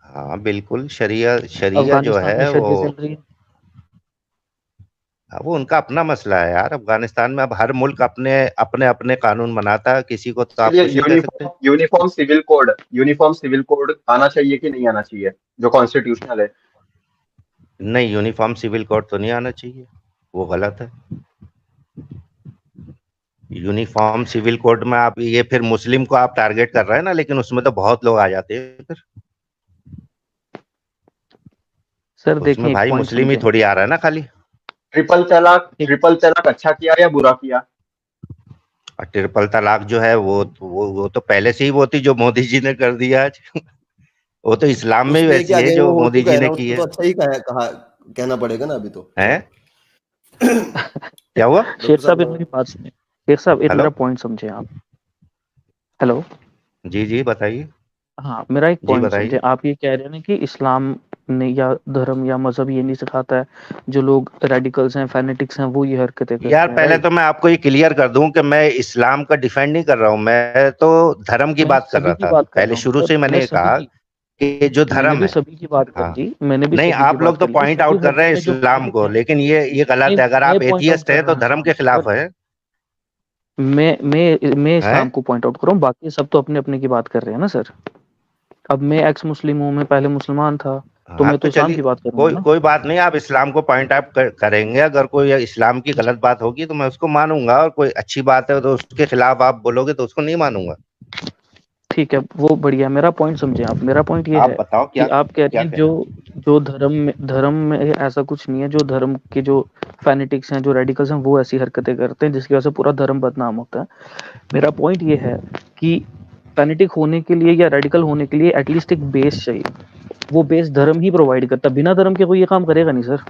S3: हाँ बिल्कुल, शरिया शरिया जो
S6: अफगानिस्तान में
S3: है वो,
S6: शरिया चल रही है।
S3: वो उनका अपना मसला है यार। अफगानिस्तान में अब हर मुल्क अपने अपने अपने कानून बनाता है, किसी को तो आप
S1: चलिए,
S3: कुछ नहीं कह सकते।
S1: यूनिफॉर्म सिविल कोड आना चाहिए कि नहीं आना चाहिए, जो कॉन्स्टिट्यूशनल है?
S3: नहीं, यूनिफॉर्म सिविल कोड तो नहीं आना चाहिए, वो गलत है। यूनिफॉर्म सिविल कोड में आप ये फिर मुस्लिम को आप टारगेट कर रहे हैं ना, लेकिन उसमें तो बहुत लोग आ जाते हैं फिर।
S6: सर
S3: उसमें
S6: देखें एक
S3: भाई
S6: पॉइंट
S3: मुस्लिम ही
S6: समझें।
S3: थोड़ी आ रहा है ना खाली।
S6: एक
S1: ट्रिपल तलाक अच्छा किया या बुरा किया?
S3: और ट्रिपल तलाक जो है वो तो पहले से ही वो थी, जो मोदी जी ने कर दिया आज। वो तो इस्लाम में ही
S2: उसमें
S3: वैसी
S2: क्या
S3: है
S2: कहें,
S3: जो
S2: वो हो
S3: मोदी
S2: चुका
S3: जी
S2: है ना,
S3: ने की
S2: उसको
S3: है।
S2: तो अच्छा ही कहना पड़ेगा ना अभी तो।
S3: हैं? क्या हुआ?
S6: शेख
S2: डॉक्टर
S6: साहब एक
S2: साहब,
S6: मेरी बात सुनिए, शेख साहब एक
S3: हेलो।
S6: मेरा पॉइंट समझे आप। हेलो।
S3: जी जी बताइए।
S6: हाँ मेरा एक
S3: जी
S6: पॉइंट समझे,
S3: बताइए।
S6: आप ये कह रहे हैं ना कि इस्लाम नहीं, या धर्म या मजहब ये नहीं सिखाता है जो लोग रेडिकल्स हैं, फैनेटिक्स हैं, वो ये हरकतें करते
S3: यार
S6: हैं,
S3: पहले
S6: राइट?
S3: तो मैं आपको ये क्लियर कर दूं कि मैं इस्लाम का डिफेंड नहीं कर रहा हूं, मैं तो धर्म की
S6: मैं
S3: बात कर
S6: सभी
S3: रहा
S6: की
S3: था।
S6: बात कर
S3: पहले
S6: रहा हूँ
S3: शुरू
S6: सर,
S3: से ही
S6: मैं
S3: मैंने ये
S6: सभी
S3: कहा
S6: की
S3: कि जो
S6: मैंने
S3: धर्म
S6: भी
S3: है,
S6: सभी की बात कर
S3: हाँ,
S6: ली, मैंने भी
S3: नहीं
S6: सभी की
S3: आप
S6: बात
S3: लोग तो
S6: कर ली।
S3: पॉइंट
S6: सभी
S3: आउट कर रहे हैं
S6: धर्मों में जो
S3: इस्लाम को,
S6: बेसिक है,
S3: लेकिन ये गलत है। अगर
S6: मैं
S3: आप
S6: पॉइंट आउट
S3: एथियस्ट
S6: कर
S3: है
S6: रहा
S3: तो
S6: हूँ
S3: धर्म
S6: इस्लाम
S3: के
S6: को सर।
S3: खिलाफ है।
S6: मैं इस्लाम
S3: हैं?
S6: को पॉइंट आउट कर रहा हूँ, बाकी सब तो अपने अपने की बात कर रहे हैं ना सर। अब मैं एक्स मुस्लिम हूँ, मैं पहले मुसलमान था, तो
S3: हाँ
S6: मैं तो
S3: तो
S6: इस्लाम
S3: चलिए,
S6: की बात करूंगा
S3: कोई
S6: ना।
S3: कोई बात नहीं, आप इस्लाम को पॉइंट आउट करेंगे। अगर कोई इस्लाम की गलत बात होगी तो मैं उसको मानूंगा, और कोई अच्छी बात है तो उसके खिलाफ आप बोलोगे तो उसको नहीं मानूंगा।
S6: ठीक है, वो बढ़िया। मेरा पॉइंट समझे आप। मेरा पॉइंट ये
S3: आप
S6: है
S3: बताओ
S6: कि
S3: क्या
S6: आप कह रहे
S3: क्या
S6: हैं
S3: कहना
S6: जो
S3: है?
S6: जो धर्म में ऐसा कुछ नहीं है, जो धर्म के जो फैनेटिक्स हैं, जो रेडिकल्स हैं, वो ऐसी हरकतें करते हैं जिसकी वजह से पूरा धर्म बदनाम होता है। मेरा पॉइंट ये है कि फैनेटिक होने के लिए या रेडिकल होने के लिए एटलीस्ट एक बेस चाहिए। वो बेस धर्म ही प्रोवाइड करता, बिना धर्म के कोई ये काम करेगा नहीं सर।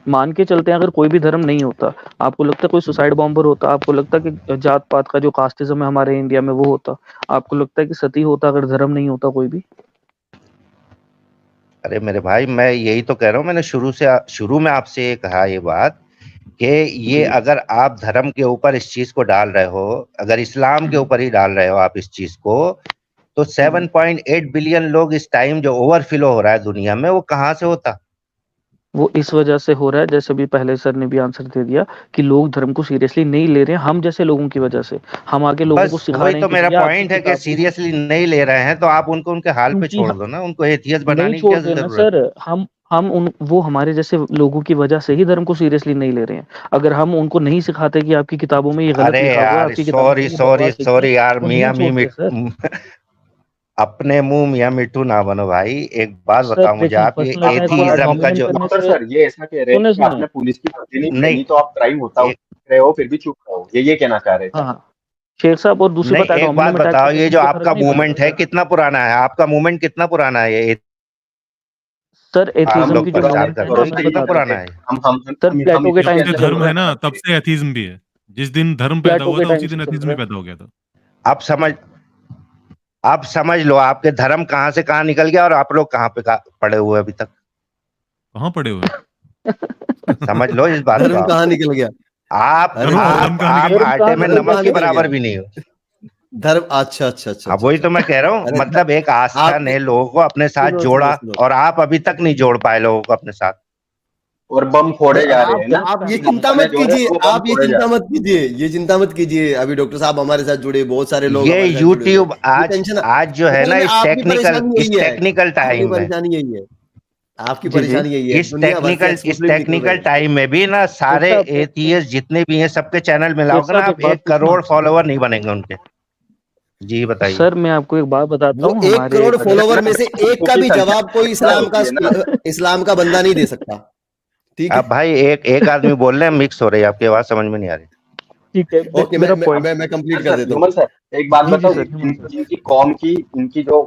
S6: मान के चलते हैं अगर कोई भी धर्म नहीं होता, आपको लगता है कोई सुसाइड बॉम्बर होता? आपको लगता है कि जात पात का जो कास्टिज्म है हमारे इंडिया में वो होता? आपको लगता है कि सती होता अगर धर्म नहीं होता कोई भी?
S3: अरे मेरे भाई, मैं यही तो कह रहा हूँ। मैंने शुरू में आपसे ये कहा ये बात कि ये
S6: जी।
S3: अगर आप धर्म के ऊपर इस चीज को डाल रहे हो, अगर इस्लाम के ऊपर ही डाल रहे हो आप इस चीज को, तो 7.8 बिलियन लोग इस टाइम जो ओवरफ्लो हो रहा है दुनिया में, वो कहाँ से होता?
S6: वो इस वजह से हो रहा है, जैसे भी पहले सर ने भी आंसर दे दिया, कि लोग धर्म को सीरियसली नहीं ले रहे हैं, हम जैसे लोगों की वजह से। हम आगे लोगों को
S3: बस
S6: सिखा
S3: वही
S6: रहे हैं
S3: तो
S6: कि
S3: मेरा
S6: भैया आपकी
S3: पॉइंट है कि
S6: किताबों में,
S3: सीरियसली नहीं ले रहे हैं तो आप उनको उनके हाल पे
S6: क्योंकि
S3: छोड़ दो ना, उनको एथियस्ट
S6: नहीं
S3: बनाने की
S6: छोड़
S3: क्या
S6: देना
S3: जरूरत
S6: सर। हम उन वो हमारे जैसे लोगों की वजह से ही धर्म को सीरियसली नहीं ले रहे हैं। अगर हम उनको नहीं सिखाते कि आपकी किताबों में ये
S3: है?
S6: गलत
S3: अरे
S6: लिखा हुआ है,
S3: यार,
S6: आपकी किताबों में
S3: सॉरी
S6: ये
S3: सॉरी
S6: बकवास लिखी है,
S3: सॉरी यार,
S6: वो नहीं
S3: मियाँ मी
S6: छोड़ते सर।
S3: अपने मुंह मियाँ मिट्टू ना बनो भाई। एक बात
S6: सर
S3: बताओ मुझे,
S6: देखें,
S3: आप ये
S6: पर्सनल अटैक
S1: आपको
S6: या
S3: एथिज्म का
S6: डोमिनेट
S3: जो,
S6: करने
S1: डॉक्टर
S6: से,
S1: सर ये ऐसा कह रहे हैं
S6: सुने
S1: कि
S6: सुने।
S1: आपने पुलिस की वर्दी नहीं
S3: नहीं,
S1: पहनी तो आप क्राइम होता
S3: एक
S1: रहे हो फिर भी चुप रहो, ये कहना चाह रहे थे?
S6: हाँ हाँ, शेख साहब, और दूसरी
S3: नहीं,
S6: बात,
S3: एक बात
S6: एडोमिनम अटैक
S3: बताओ,
S6: करने
S3: ये
S6: से
S3: जो
S6: मुझे फर्क
S3: आपका
S6: नहीं पड़ता
S3: मूवमेंट है
S6: सर।
S3: कितना पुराना है? आपका मूवमेंट कितना पुराना है? ये
S6: सर
S3: आप
S1: हम
S6: एथिज्म
S3: लोग
S6: की जो
S1: पूरा
S3: प्रचार
S6: मूवमेंट
S3: कर
S6: है
S3: रहे
S6: ना,
S3: हो,
S1: भरोसा
S3: ये
S6: मैं
S1: ही नहीं
S3: कितना
S6: बताता हूँ।
S3: पुराना
S1: करते।
S3: है?
S6: सर
S1: हम
S6: प्लेटो के
S1: इसी के
S6: टाइम
S5: जब
S6: से
S5: से
S1: अंदर
S6: चल
S5: धर्म
S6: रहा
S5: है
S6: है।
S5: ना,
S1: गुजर
S5: तब
S1: रहे हैं।
S5: से एथीज्म भी है। जिस दिन धर्म पैदा
S6: प्लेटो
S5: हुआ
S6: के
S5: था
S6: टाइम
S5: उसी
S6: से
S5: दिन
S6: चल
S5: एथीज्म
S6: रहा
S5: भी
S6: है।
S5: पैदा हो गया था।
S3: आप समझ लो, आपके धर्म कहाँ से कहाँ निकल गया और आप लोग कहाँ पे पड़े हुए अभी तक।
S5: कहाँ पड़े हुए
S3: समझ लो इस बात को।
S2: धर्म कहाँ निकल गया?
S3: आप
S2: अरे
S5: धर्म कहाँ निकल
S3: आप
S6: धर्म
S5: गया?
S3: आटे
S6: कहाँ
S3: में
S6: निकल
S2: धर्म
S6: गया
S3: नमक
S2: कहाँ
S3: के
S6: सर?
S2: निकल गया?
S3: बराबर भी नहीं हो।
S2: धर्म, अच्छा अच्छा अच्छा
S3: हाँ,
S2: अच्छा
S3: वही
S2: अच्छा।
S3: तो मैं कह रहा हूँ,
S2: अरे
S3: मतलब एक आस्था
S2: आपने,
S3: ने लोगों को अपने साथ
S2: सुनो सुनो
S3: जोड़ा,
S2: सुनो,
S3: और आप अभी तक नहीं जोड़ पाए लोगों को अपने साथ।
S1: और बम
S2: नहीं
S1: फोड़े जा रहे हैं ना,
S6: गलत
S2: आप ये
S1: जो
S6: फैमिली
S2: चिंता
S6: है।
S1: मोहल्ले
S2: मत
S1: जो है
S2: कीजिए,
S1: वो बम
S2: आप ये
S1: फोड़े जा
S2: चिंता
S1: रहे
S2: मत कीजिए, ये चिंता मत कीजिए। अभी डॉक्टर साहब हमारे साथ जुड़े, बहुत सारे लोग
S3: ये
S2: हमारे साथ जुड़े हुए हैं।
S3: यूट्यूब
S2: ये
S3: आज
S2: टेंशन,
S3: आज जो है
S2: असल
S3: ना,
S2: में
S3: इस
S2: आपकी
S3: टेक्निकल
S2: परेशानी
S3: इस
S2: यही है,
S3: टेक्निकल
S2: आपकी
S3: टाइम में,
S2: परेशानी यही है, आपकी
S6: जी जी।
S2: परेशानी यही है।
S3: इस
S2: दुनिया भर के
S3: टेक्निकल
S2: एक्स
S3: इस
S2: मुस्लिम निकल रहे
S3: टेक्निकल
S2: हैं।
S3: टाइम में भी ना,
S6: शेख
S3: सारे
S6: साहब
S3: एथियस्ट जितने भी हैं, सबके चैनल
S6: शेख
S3: मिलाओगे ना
S6: साहब
S3: आप,
S6: एक बात
S3: 1
S6: पूछूं
S3: करोड़
S6: आपसे?
S3: फॉलोवर नहीं बनेंगे उनके। जी बताइए।
S6: सर मैं आपको एक बात बताता
S2: वो
S6: हूँ,
S2: 1 करोड़
S6: हमारे
S1: अगर
S2: फॉलोवर में से एक का
S1: की
S2: भी
S1: संख्या
S2: जवाब कोई
S1: ज्यादा होती है ना,
S2: इस्लाम का बंदा नहीं दे सकता। ठीक
S3: अब
S2: है,
S3: भाई एक एक आदमी बोल रहे हैं, मिक्स हो रही है, आपकी आवाज समझ में नहीं आ रही।
S6: ठीक है,
S2: ओके,
S6: मेरा पॉइंट
S2: मैं
S6: सुनिए।
S2: कंप्लीट कर
S1: सर
S2: देता हूँ।
S1: ह्यूमन सर एक बात
S6: जी जी
S1: बताओ,
S6: सर, ह्यूमन सर।
S1: इनकी कौम की, इनकी जो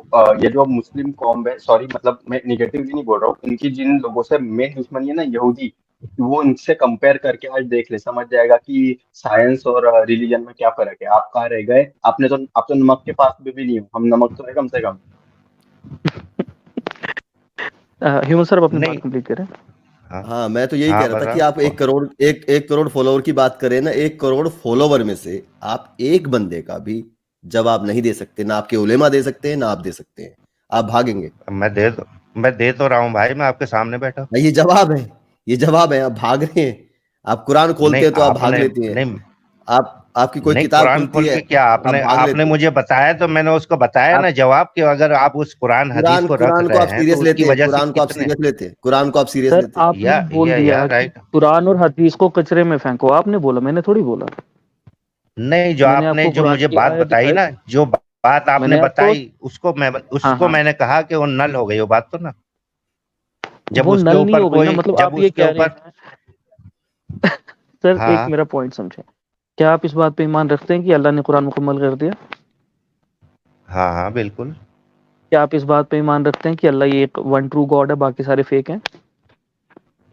S1: ये जो मुस्लिम कौम है, सॉरी मतलब मैं निगेटिवली नहीं बोल रहा हूँ, इनकी जिन लोगों से मेन दुश्मनी है ना, यहूदी, वो इनसे कंपेयर करके आज देख ले, समझ जाएगा कि साइंस और रिलीजन में क्या फर्क है। आप कहाँ रह गए? आपने तो, आप तो नमक के पास भी नहीं हो, हम नमक तो है कम से कम।
S6: ह्यूमन सर, आप अपनी बात
S3: नहीं,
S6: कंप्लीट करें।
S3: हाँ
S2: हाँ, मैं तो यही कह
S3: हाँ,
S2: रहा था कि
S3: बता।
S2: आप 1 करोड़ फॉलोवर की बात करें ना, 1 करोड़ फॉलोवर में से आप एक बंदे का भी जवाब नहीं दे सकते, ना आपके उलेमा दे सकते हैं, ना आप दे सकते हैं। आप भागेंगे।
S3: मैं दे तो रहा हूँ भाई, मैं आपके सामने बैठा हूँ।
S2: भाई ये जवाब है, ये जवाब है। आप भाग रहे हैं। आप कुरान खोलते
S3: नहीं
S2: हैं तो आप भाग
S3: आपने
S2: लेते हैं।
S3: नहीं
S2: आपकी कोई
S3: नहीं,
S2: किताब
S3: कुरान
S2: खुलती
S3: खोल
S2: है,
S3: के क्या,
S2: आप
S3: आपने
S2: भाग
S3: आपने
S2: लेते हैं।
S3: मुझे बताया तो मैंने उसको बताया ना
S6: आप
S3: जवाब, कि अगर आप उस कुरान हदीस
S2: कुरान
S3: को रख
S2: कुरान को
S3: रहे
S2: आप
S3: हैं तो
S2: सीरियस
S3: उसकी
S2: लेते हैं,
S3: वजह से
S2: कुरान को आप
S3: कितने,
S2: सीरियस लेते हैं, कुरान को आप सीरियस
S6: सर
S2: लेते हैं।
S6: आपने बोल दिया कि
S3: राइट।
S6: कुरान और हदीस को कचरे में फेंको, आपने बोला, मैंने थोड़ी बोला।
S3: नहीं, जो
S6: मैंने
S3: आपने
S6: आपको
S3: जो
S6: कुरान
S3: मुझे
S6: की
S3: बात
S6: आयत
S3: बताई
S6: दिखाई,
S3: ना, जो बात आपने
S6: मैंने आपको,
S3: बताई, उसको
S6: हाँ
S3: उसको
S6: हाँ,
S3: मैंने कहा कि वो नल हो गई वो बात, तो ना जब
S6: वो
S3: उसके
S6: नल नहीं
S3: ऊपर
S6: हो गई ना,
S3: कोई,
S6: मतलब
S3: जब
S6: आप ये
S3: उसके
S6: कह रहे
S3: ऊपर,
S6: हैं। सर एक
S3: हाँ
S6: मेरा पॉइंट समझे, क्या आप इस बात पे ईमान रखते हैं कि अल्लाह ने कुरान मुकम्मल कर दिया?
S3: हाँ हाँ बिल्कुल।
S6: क्या आप इस बात पे ईमान रखते हैं कि अल्लाह ये एक वन ट्रू गॉड है, बाकी सारे फेक हैं?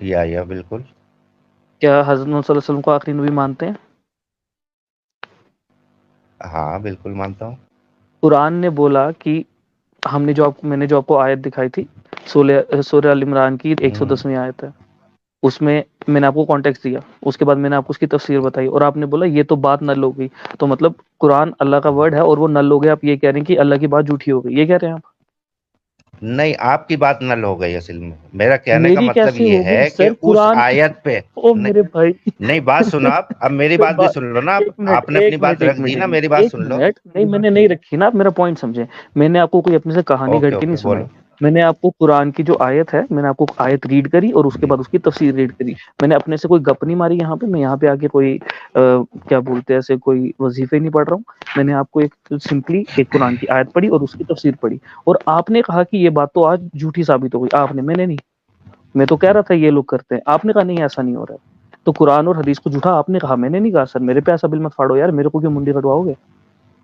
S3: या बिल्कुल।
S6: क्या हज़रत मोहम्मद सल्लल्लाहु अलैहि वसल्लम को आखिरी नबी मानते हैं?
S3: हाँ बिल्कुल मानता हूँ।
S6: कुरान ने बोला कि मैंने जो आपको आयत दिखाई थी सूरह अल इमरान की 110वीं आयत है, उसमें मैंने आपको कॉन्टेक्स्ट दिया, उसके बाद मैंने आपको उसकी तफसीर बताई और आपने बोला ये तो बात नल हो गई। तो मतलब कुरान अल्लाह का वर्ड है और वो नल हो गया, आप ये कह रहे हैं कि अल्लाह की बात झूठी हो गई, ये कह रहे हैं आप?
S3: नहीं, आपकी बात नल हो गई असल में। मेरा कहने का
S6: मेरी
S3: मतलब
S6: कैसे
S3: ये
S6: हो गई
S3: है कि
S6: सर?
S3: उस
S6: कुरान
S3: आयत पे
S6: ओ मेरे भाई
S3: नहीं, बात सुनो आप, अब मेरी बात भी सुन लो ना।
S6: एक मिनट
S3: आपने अपनी बात रख दी ना, मेरी बात सुन लो।
S6: नहीं मैंने नहीं रखी ना, आप मेरा पॉइंट समझे। मैंने आपको कोई अपने से कहानी
S3: ओके
S6: घड़ के नहीं
S3: ओके,
S6: सुनाई,
S3: बोलो।
S6: मैंने आपको कुरान की जो आयत है, मैंने आपको आयत रीड करी और उसके बाद उसकी तफसीर रीड करी। मैंने अपने से कोई गप नहीं मारी यहाँ पे, मैं यहाँ पे आके कोई क्या बोलते हैं ऐसे कोई वजीफे नहीं पढ़ रहा हूँ। मैंने आपको एक सिंपली एक कुरान की आयत पढ़ी और उसकी तफसीर पढ़ी, और आपने कहा कि ये बात तो आज झूठी साबित हो गई। आपने, मैंने नहीं। मैं तो कह रहा था ये लोग करते हैं, आपने कहा नहीं ऐसा नहीं हो रहा है। तो कुरान और हदीस को झूठा आपने कहा, मैंने नहीं कहा। सर मेरे पे ऐसा बिल मत फाड़ो यार, मेरे को क्यों मुंडी कटवाओगे?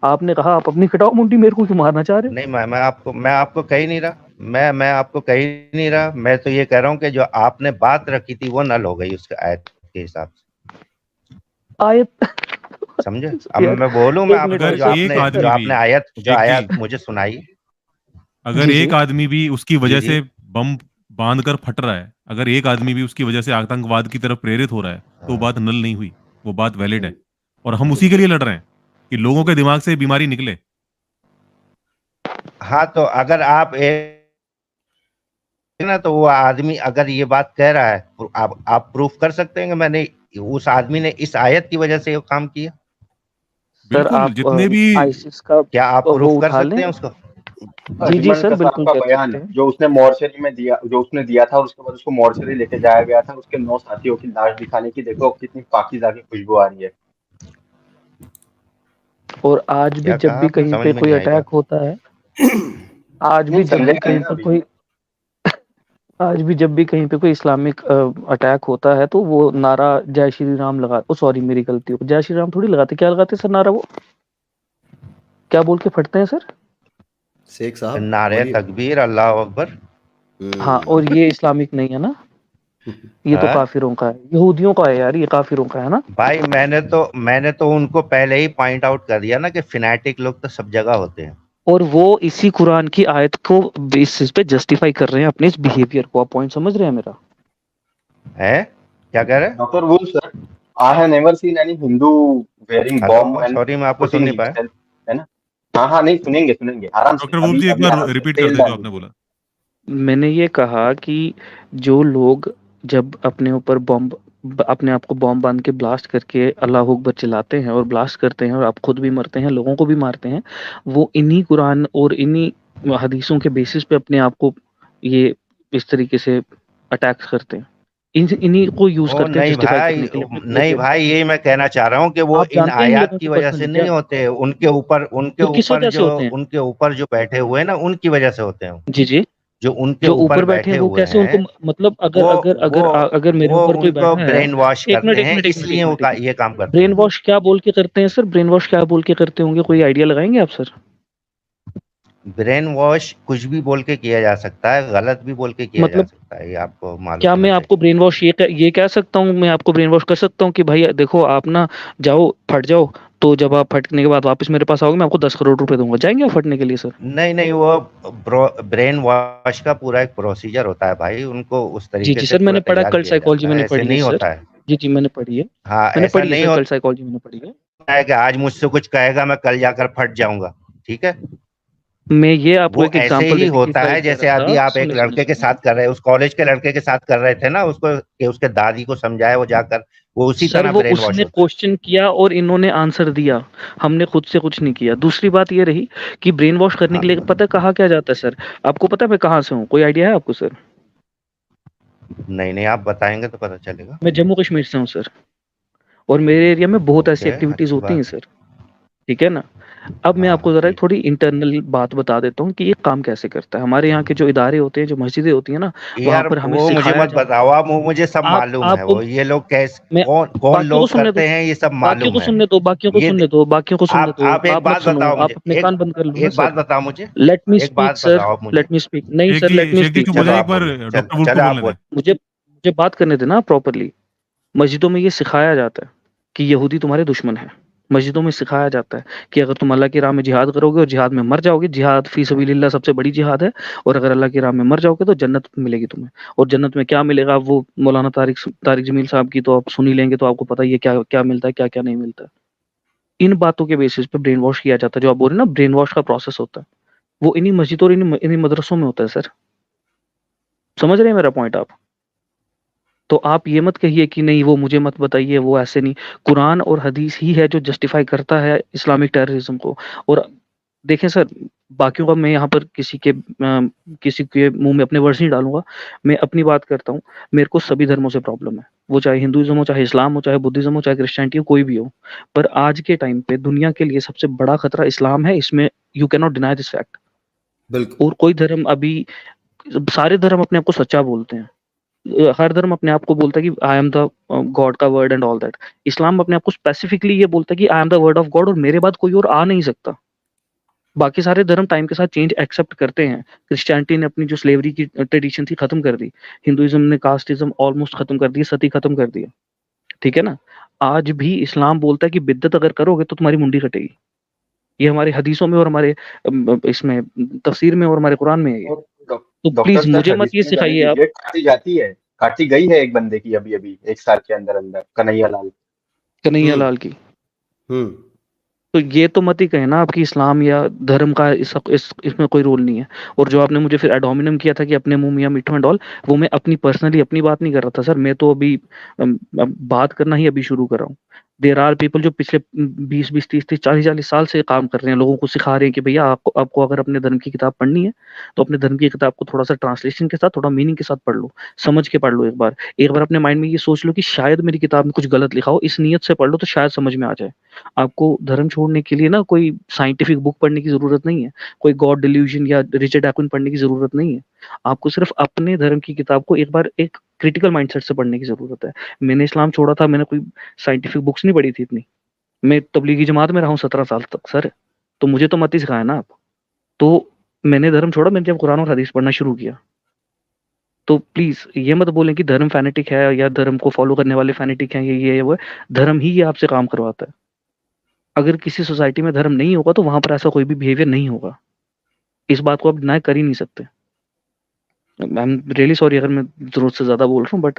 S6: आपने कहा आप अपनी कटाओ मुंडी, मेरे को क्यों मारना चाह रहे हो?
S3: नहीं, मैं आपको कह ही नहीं रहा, मैं आपको कह ही नहीं रहा। मैं तो ये कह रहा हूँ कि जो आपने बात रखी थी वो नल हो गई उसके आयत के हिसाब से,
S6: आयत
S3: समझे? अब
S6: यार,
S3: मैं बोलूं, मैं
S6: एक मिनट
S3: आपको
S5: अगर
S3: जो
S6: सर,
S5: एक
S3: आपने
S5: आदमी
S3: जो
S5: भी
S3: आपने आयत जो
S5: एक
S3: आयत
S5: जी
S3: मुझे सुनाई।
S5: अगर
S6: जी जी
S5: एक आदमी भी उसकी
S3: जी
S5: वजह
S3: जी।
S5: से बम बांध कर फट रहा है, अगर एक आदमी भी उसकी वजह से आतंकवाद की तरफ प्रेरित हो रहा है, तो वो बात नल नहीं हुई, वो बात वैलिड है। और हम उसी के लिए लड़ रहे हैं कि लोगों के दिमाग से बीमारी निकले।
S3: हाँ, तो अगर आप ना, तो वो आदमी अगर ये बात कह रहा है, आप प्रूफ कर सकते हैं कि मैंने उस आदमी ने इस आयत की वजह से ये काम किया?
S6: सर
S5: बिल्कुल,
S6: आप
S5: जितने भी
S6: आईसिस का
S3: क्या आप
S6: वो
S3: प्रूफ कर
S6: उठा
S3: सकते
S6: लें।
S3: हैं उसको?
S6: जी जी
S1: अजमल
S6: सर,
S1: कसाब
S6: बिल्कुल
S1: का
S6: कर
S1: बयान
S6: सकते हैं।
S1: जो उसने मॉर्चरी में दिया, जो उसने दिया था और उसके बाद उसको मॉर्चरी लेके जाया गया था, उसके 9 साथियों की लाश दिखाने की देखो कितनी पाकीज़ा की खुशबू आ रही है।
S6: और आज भी
S3: क्या
S6: जब
S3: कहा
S6: भी
S3: आपने?
S6: कहीं
S3: समझ
S6: पे
S3: में
S6: कोई
S3: नहीं आई
S6: अटैक
S3: बात।
S6: होता है, आज
S1: नहीं
S6: भी जब
S1: समझे
S6: भी
S1: नहीं
S6: कहीं
S1: ना
S6: पे
S1: अभी।
S6: कोई आज भी जब भी कहीं पे कोई इस्लामिक अटैक होता है तो वो नारा जय श्री राम लगा, ओ सॉरी मेरी गलती हो, जय श्री राम थोड़ी लगाते, क्या लगाते सर नारा? वो क्या बोल के फटते हैं सर?
S2: शेख साहब
S3: नारे
S2: बोलिए।
S3: तकबीर, अल्लाह अकबर।
S6: हाँ, और ये इस्लामिक नहीं है ना, ये तो
S3: हाँ
S6: काफिरों का है, यहूदियों का है यार, ये काफिरों का है ना।
S3: भाई, मैंने तो उनको पहले ही पॉइंट आउट कर दिया ना कि फिनेटिक लोग तो सब जगह होते हैं।
S6: और वो इसी कुरान की आयत को बेसिस पे जस्टिफाई कर रहे हैं अपने इस बिहेवियर को। आप पॉइंट समझ रहे हैं मेरा?
S3: है क्या कह रहे?
S1: Doctor Wolf sir, I have never seen any Hindu wearing bomb
S3: hello,
S1: and
S3: sorry, मैं आपको सुन
S1: पुटिंग
S3: नहीं पाया।
S1: हिमसेल्फ, है ना? हाँ हाँ, नहीं सुनेंगे सुनेंगे आराम से,
S5: डॉक्टर वुल्फ
S1: अभी
S5: जी एक
S1: अभी
S5: बार
S1: आराम से
S5: रिपीट कर
S1: तेल
S5: दे जो
S1: डालिए।
S5: आपने बोला।
S6: मैंने ये कहा कि जो लोग जब अपने ऊपर बॉम्ब, अपने आप को बॉम्ब बांध के ब्लास्ट करके अल्लाह अकबर चिल्लाते हैं और ब्लास्ट करते हैं और आप खुद भी मरते हैं, लोगों को भी मारते हैं, वो इन्हीं कुरान और इन्हीं हदीसों के बेसिस पे अपने आप को ये इस तरीके से अटैक्स करते हैं, इन्हीं को यूज
S3: ओ
S6: करते हैं
S3: नहीं
S6: जस्टिफाई
S3: भाई,
S6: करने के लिए अपने
S3: नहीं
S6: बिहेवियर को।
S3: भाई, यही मैं कहना चाह रहा हूँ कि वो
S6: आप
S3: इन
S6: जानते हैं इन
S3: आयात
S6: लोगों
S3: की
S6: को
S3: वजह से
S6: पर्सनली क्या?
S3: नहीं होते। उनके
S6: फिर किस
S3: ऊपर
S6: वजह से होते हैं?
S3: उनके ऊपर जो बैठे हुए हैं ना, उनकी वजह से होते हैं।
S6: जी जी।
S3: जो उनके
S6: जो
S3: ऊपर
S6: ऊपर बैठे हैं
S3: बैठे
S6: वो
S3: हुए
S6: कैसे उनको
S3: हैं,
S6: मतलब अगर
S3: वो
S6: अगर
S3: वो
S6: अगर अगर मेरे
S3: वो
S6: ऊपर कोई
S3: उनको
S6: बैठा है,
S3: ब्रेन वॉश
S6: एक मिनट
S3: करते
S6: एक
S3: हैं,
S6: मिनट एक मिनट
S3: इसलिए
S6: एक
S3: वो
S6: मिनट एक मिनट,
S3: ये काम करते
S6: ब्रेन
S3: हैं।
S6: वॉश क्या बोल के करते हैं सर? ब्रेन वॉश क्या बोल के करते होंगे, कोई आइडिया लगाएंगे आप सर?
S3: ब्रेन वॉश कुछ भी बोल के किया जा सकता है, गलत भी बोल के किया जा
S6: मतलब
S3: सकता है, ये आपको मालूम
S6: क्या
S3: होना
S6: मैं आपको
S3: चाहिए।
S6: ब्रेन वॉश ये कह सकता हूँ, मैं आपको ब्रेन वॉश कर सकता हूँ कि भाई देखो आप ना जाओ फट जाओ, तो जब आप फटने के बाद वापस मेरे पास आओगे मैं आपको 10 करोड़ रुपए दूंगा, जाएंगे आप फटने के लिए सर?
S3: नहीं नहीं, वो ब्रेन वॉश का पूरा एक प्रोसीजर होता है भाई, उनको उस
S6: जी
S3: तरीके
S6: जी
S3: से
S6: सर,
S3: पूरा
S6: मैंने पढ़ा,
S3: तैयार
S6: कल
S3: किया
S6: साइकोलॉजी
S3: जाता है,
S6: मैंने
S3: ऐसे
S6: पढ़ी है
S3: नहीं
S6: सर।
S3: होता है।
S6: जी जी मैंने पढ़ी है,
S3: हाँ,
S6: मैंने
S3: ऐसा
S6: पढ़ी है
S3: नहीं
S6: सर, कल
S3: होता
S6: साइकोलॉजी मैंने पढ़ी है।
S3: है कि आज मुझसे कुछ कहेगा मैं कल जाकर फट जाऊंगा, ठीक है?
S6: मैं ये आपको
S3: वो
S6: एक
S3: ऐसे
S6: एग्जांपल
S3: ही
S6: देने की
S3: होता
S6: ट्राई
S3: है
S6: कर
S3: जैसे
S6: रहा
S3: अभी
S6: था,
S3: आप एक
S6: सुने सुने
S3: लड़के के
S6: सुने।
S3: साथ कर रहे हैं, उस कॉलेज के लड़के के साथ कर रहे थे ना, उसको कि उसके दादी को समझाए वो जाकर, वो उसी
S6: सर
S3: तरह
S6: वो
S3: ब्रेन वॉश
S6: उसने
S3: होता है।
S6: क्वेश्चन किया और इन्होंने आंसर दिया, हमने खुद से कुछ नहीं किया। दूसरी बात ये रही कि ब्रेन वॉश करने
S3: हाँ,
S6: के लिए पता है कहा क्या जाता है सर? आपको पता है मैं कहाँ से हूँ, कोई आइडिया है आपको सर?
S3: नहीं नहीं, आप बताएंगे तो पता चलेगा।
S6: मैं जम्मू कश्मीर से हूँ सर, और मेरे एरिया में बहुत ऐसी
S3: ओके,
S6: एक्टिविटीज
S3: अच्छी
S6: होती हैं
S3: बात है।
S6: सर, ठीक है ना? अब मैं आपको
S3: हाँ
S6: जरा एक
S3: ठीक।
S6: थोड़ी इंटरनल बात बता देता हूँ कि ये काम कैसे करता है। हमारे यहाँ के जो इदारे होते हैं, जो मस्जिदें होती है ना, वहां
S3: यार
S6: पर हमें
S3: वो मुझे
S6: सिखाया
S3: मत
S6: जाता
S3: बताओ, आप वो मुझे सब
S6: है। आप
S3: मालूम है,
S6: आपको
S3: वो ये लोग कैसे
S6: मैं
S3: कौन कौन
S6: बाकियों को
S3: लोग
S6: सुनने दो,
S3: करते हैं ये सब
S6: बाकियों को
S3: मालूम है।
S6: सुनने दो, बाकियों को
S3: ये
S6: सुनने दो, बाकियों को सुनने दो,
S3: आप एक
S6: आप मत
S3: बात
S6: सुनो,
S3: बताओ
S6: आप
S3: मुझे,
S6: अपने कान बंद कर लो ना
S3: एक बात
S6: सर।
S3: बताओ मुझे,
S6: लेट मी
S3: एक
S6: स्पीक
S3: बात
S6: सर,
S3: बताओ मुझे।
S6: Let me speak. नहीं सर, लेट मी
S5: शेख जी
S6: स्पीक।
S5: को
S3: चलो
S5: बोला एक
S3: आप
S5: बार,
S3: बोलो,
S5: डॉक्टर वुल्फ को
S3: चलो आप
S5: बोलने
S3: बोलो।
S5: दें।
S6: मुझे बात करने देना प्रॉपरली। मस्जिदों में ये सिखाया जाता है कि यहूदी तुम्हारे दुश्मन है, मस्जिदों में सिखाया जाता है कि अगर तुम अल्लाह की राह में जिहाद करोगे और जिहाद में मर जाओगे, जिहाद फी सबीलिल्लाह सबसे बड़ी जिहाद है, और अगर अल्लाह की राह में मर जाओगे तो जन्नत मिलेगी तुम्हें। और जन्नत में क्या मिलेगा, वो मौलाना तारिक जमील साहब की तो आप सुन ही लेंगे, तो आपको पता ही है क्या क्या मिलता है, क्या क्या नहीं मिलता है। इन बातों के बेसिस पे ब्रेन वॉश किया जाता है। जो आप बोल रहे हैं ना, ब्रेन वॉश का प्रोसेस होता है, वो इन्हीं मस्जिदों और इन्हीं मदरसों में होता है सर। समझ रहे हैं मेरा पॉइंट आप? तो आप ये मत कहिए कि नहीं वो मुझे मत बताइए, वो ऐसे नहीं। कुरान और हदीस ही है जो जस्टिफाई करता है इस्लामिक टेररिज्म को। और देखें सर, बाकियों का मैं यहाँ पर किसी के मुंह में अपने वर्ड्स नहीं डालूंगा, मैं अपनी बात करता हूँ। मेरे को सभी धर्मों से प्रॉब्लम है, वो चाहे हिंदुइज्म हो, चाहे इस्लाम हो, चाहे बुद्धिज्म हो, चाहे क्रिश्चियनिटी हो, कोई भी हो। पर आज के टाइम पे दुनिया के लिए सबसे बड़ा खतरा इस्लाम है, इसमें you can not deny this fact.
S2: बिल्कुल।
S6: और कोई धर्म अभी, सारे धर्म अपने आप को सच्चा बोलते हैं, हर धर्म अपने आप को बोलता है कि आई एम द गॉड का वर्ड एंड ऑल दैट। इस्लाम अपने आप को स्पेसिफिकली ये बोलता है कि I am the word of God, और मेरे बाद कोई और आ नहीं सकता। बाकी सारे धर्म टाइम के साथ चेंज एक्सेप्ट करते हैं। क्रिश्चियनिटी ने अपनी जो स्लेवरी की ट्रेडिशन थी खत्म कर दी, हिंदुइज्म ने कास्टिज्म ऑलमोस्ट खत्म कर दी, सती खत्म कर दिया, ठीक है ना। आज भी इस्लाम बोलता है कि बिद्दत अगर करोगे तो तुम्हारी मुंडी कटेगी। ये हमारे हदीसों में और हमारे इसमें तफसीर में और हमारे कुरान में है ये।
S1: और
S6: तो
S1: डॉक्टर
S6: प्लीज
S1: सर,
S6: मुझे मत
S1: हदीस
S6: ये
S1: में जाने
S6: सिखाइए आप।
S1: दीजिए, काटी जाती है, काटी गई है एक बंदे की अभी अभी 1 साल के अंदर अंदर, कन्हैया लाल।
S6: कन्हैया लाल की। तो ये तो मत ही कहे ना आपकी इस्लाम या धर्म का इसमें कोई रोल नहीं है। और जो आपने मुझे फिर एडोमिनम किया था कि अपने मुंह मियां मिठू एंड ऑल, वो मैं अपनी पर्सनली अपनी बात नहीं कर रहा था सर। मैं तो अभी बात करना ही अभी शुरू कर रहा हूँ। देर आर पीपल जो पिछले 20-20, 30-30, 40-40 साल से काम कर रहे हैं, लोगों को सिखा रहे हैं कि भैया आपको अगर अपने धर्म की किताब पढ़नी है तो अपने धर्म की किताब को थोड़ा सा ट्रांसलेशन के साथ, थोड़ा मीनिंग के साथ पढ़ लो, समझ के पढ़ लो। एक बार अपने माइंड में ये सोच लो कि शायद मेरी किताब में कुछ गलत लिखा हो, इस नीयत से पढ़ लो तो शायद समझ में आ जाए। आपको धर्म छोड़ने के लिए ना कोई साइंटिफिक बुक पढ़ने की जरूरत नहीं है, कोई गॉड डिल्यूजन या रिचर्ड डॉकिन पढ़ने की जरूरत नहीं है। आपको सिर्फ अपने धर्म की किताब को एक बार एक क्रिटिकल माइंडसेट से पढ़ने की जरूरत है। मैंने इस्लाम छोड़ा था, मैंने कोई साइंटिफिक बुक्स नहीं पढ़ी थी इतनी। मैं तबलीगी जमात में रहा हूँ 17 साल तक सर, तो मुझे तो मत ही सिखाया ना आप। तो मैंने धर्म छोड़ा, मैंने जब कुरान और हदीस पढ़ना शुरू किया। तो प्लीज ये मत बोलें कि धर्म फैनेटिक है या धर्म को फॉलो करने वाले फैनेटिक हैं, ये वो है। धर्म ही ये आपसे काम करवाता है। अगर किसी सोसाइटी में धर्म नहीं होगा तो वहां पर ऐसा कोई भी बिहेवियर नहीं होगा। इस बात को आप डिनाई कर ही नहीं सकते। आई एम रियली सॉरी अगर मैं जरूरत से ज्यादा बोल रहा हूँ, बट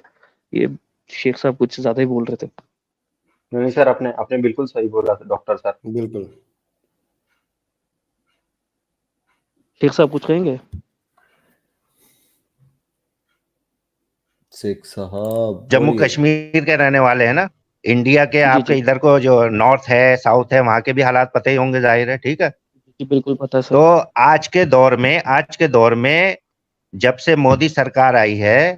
S6: ये शेख साहब कुछ ज्यादा ही बोल रहे थे।
S1: नहीं सर, आपने बिल्कुल सही बोला डॉक्टर सर।
S2: बिल्कुल।
S6: शेख साहब कुछ कहेंगे?
S2: शेख साहब
S3: जम्मू
S2: बोलिए।
S3: कश्मीर के रहने वाले हैं ना, इंडिया के
S6: जी
S3: आपके
S6: जी
S3: इधर को जो नॉर्थ है साउथ है वहां के भी हालात पता ही होंगे, जाहिर है, ठीक है।
S6: जी बिल्कुल पता है सर।
S3: तो आज के दौर में जब से मोदी सरकार आई है,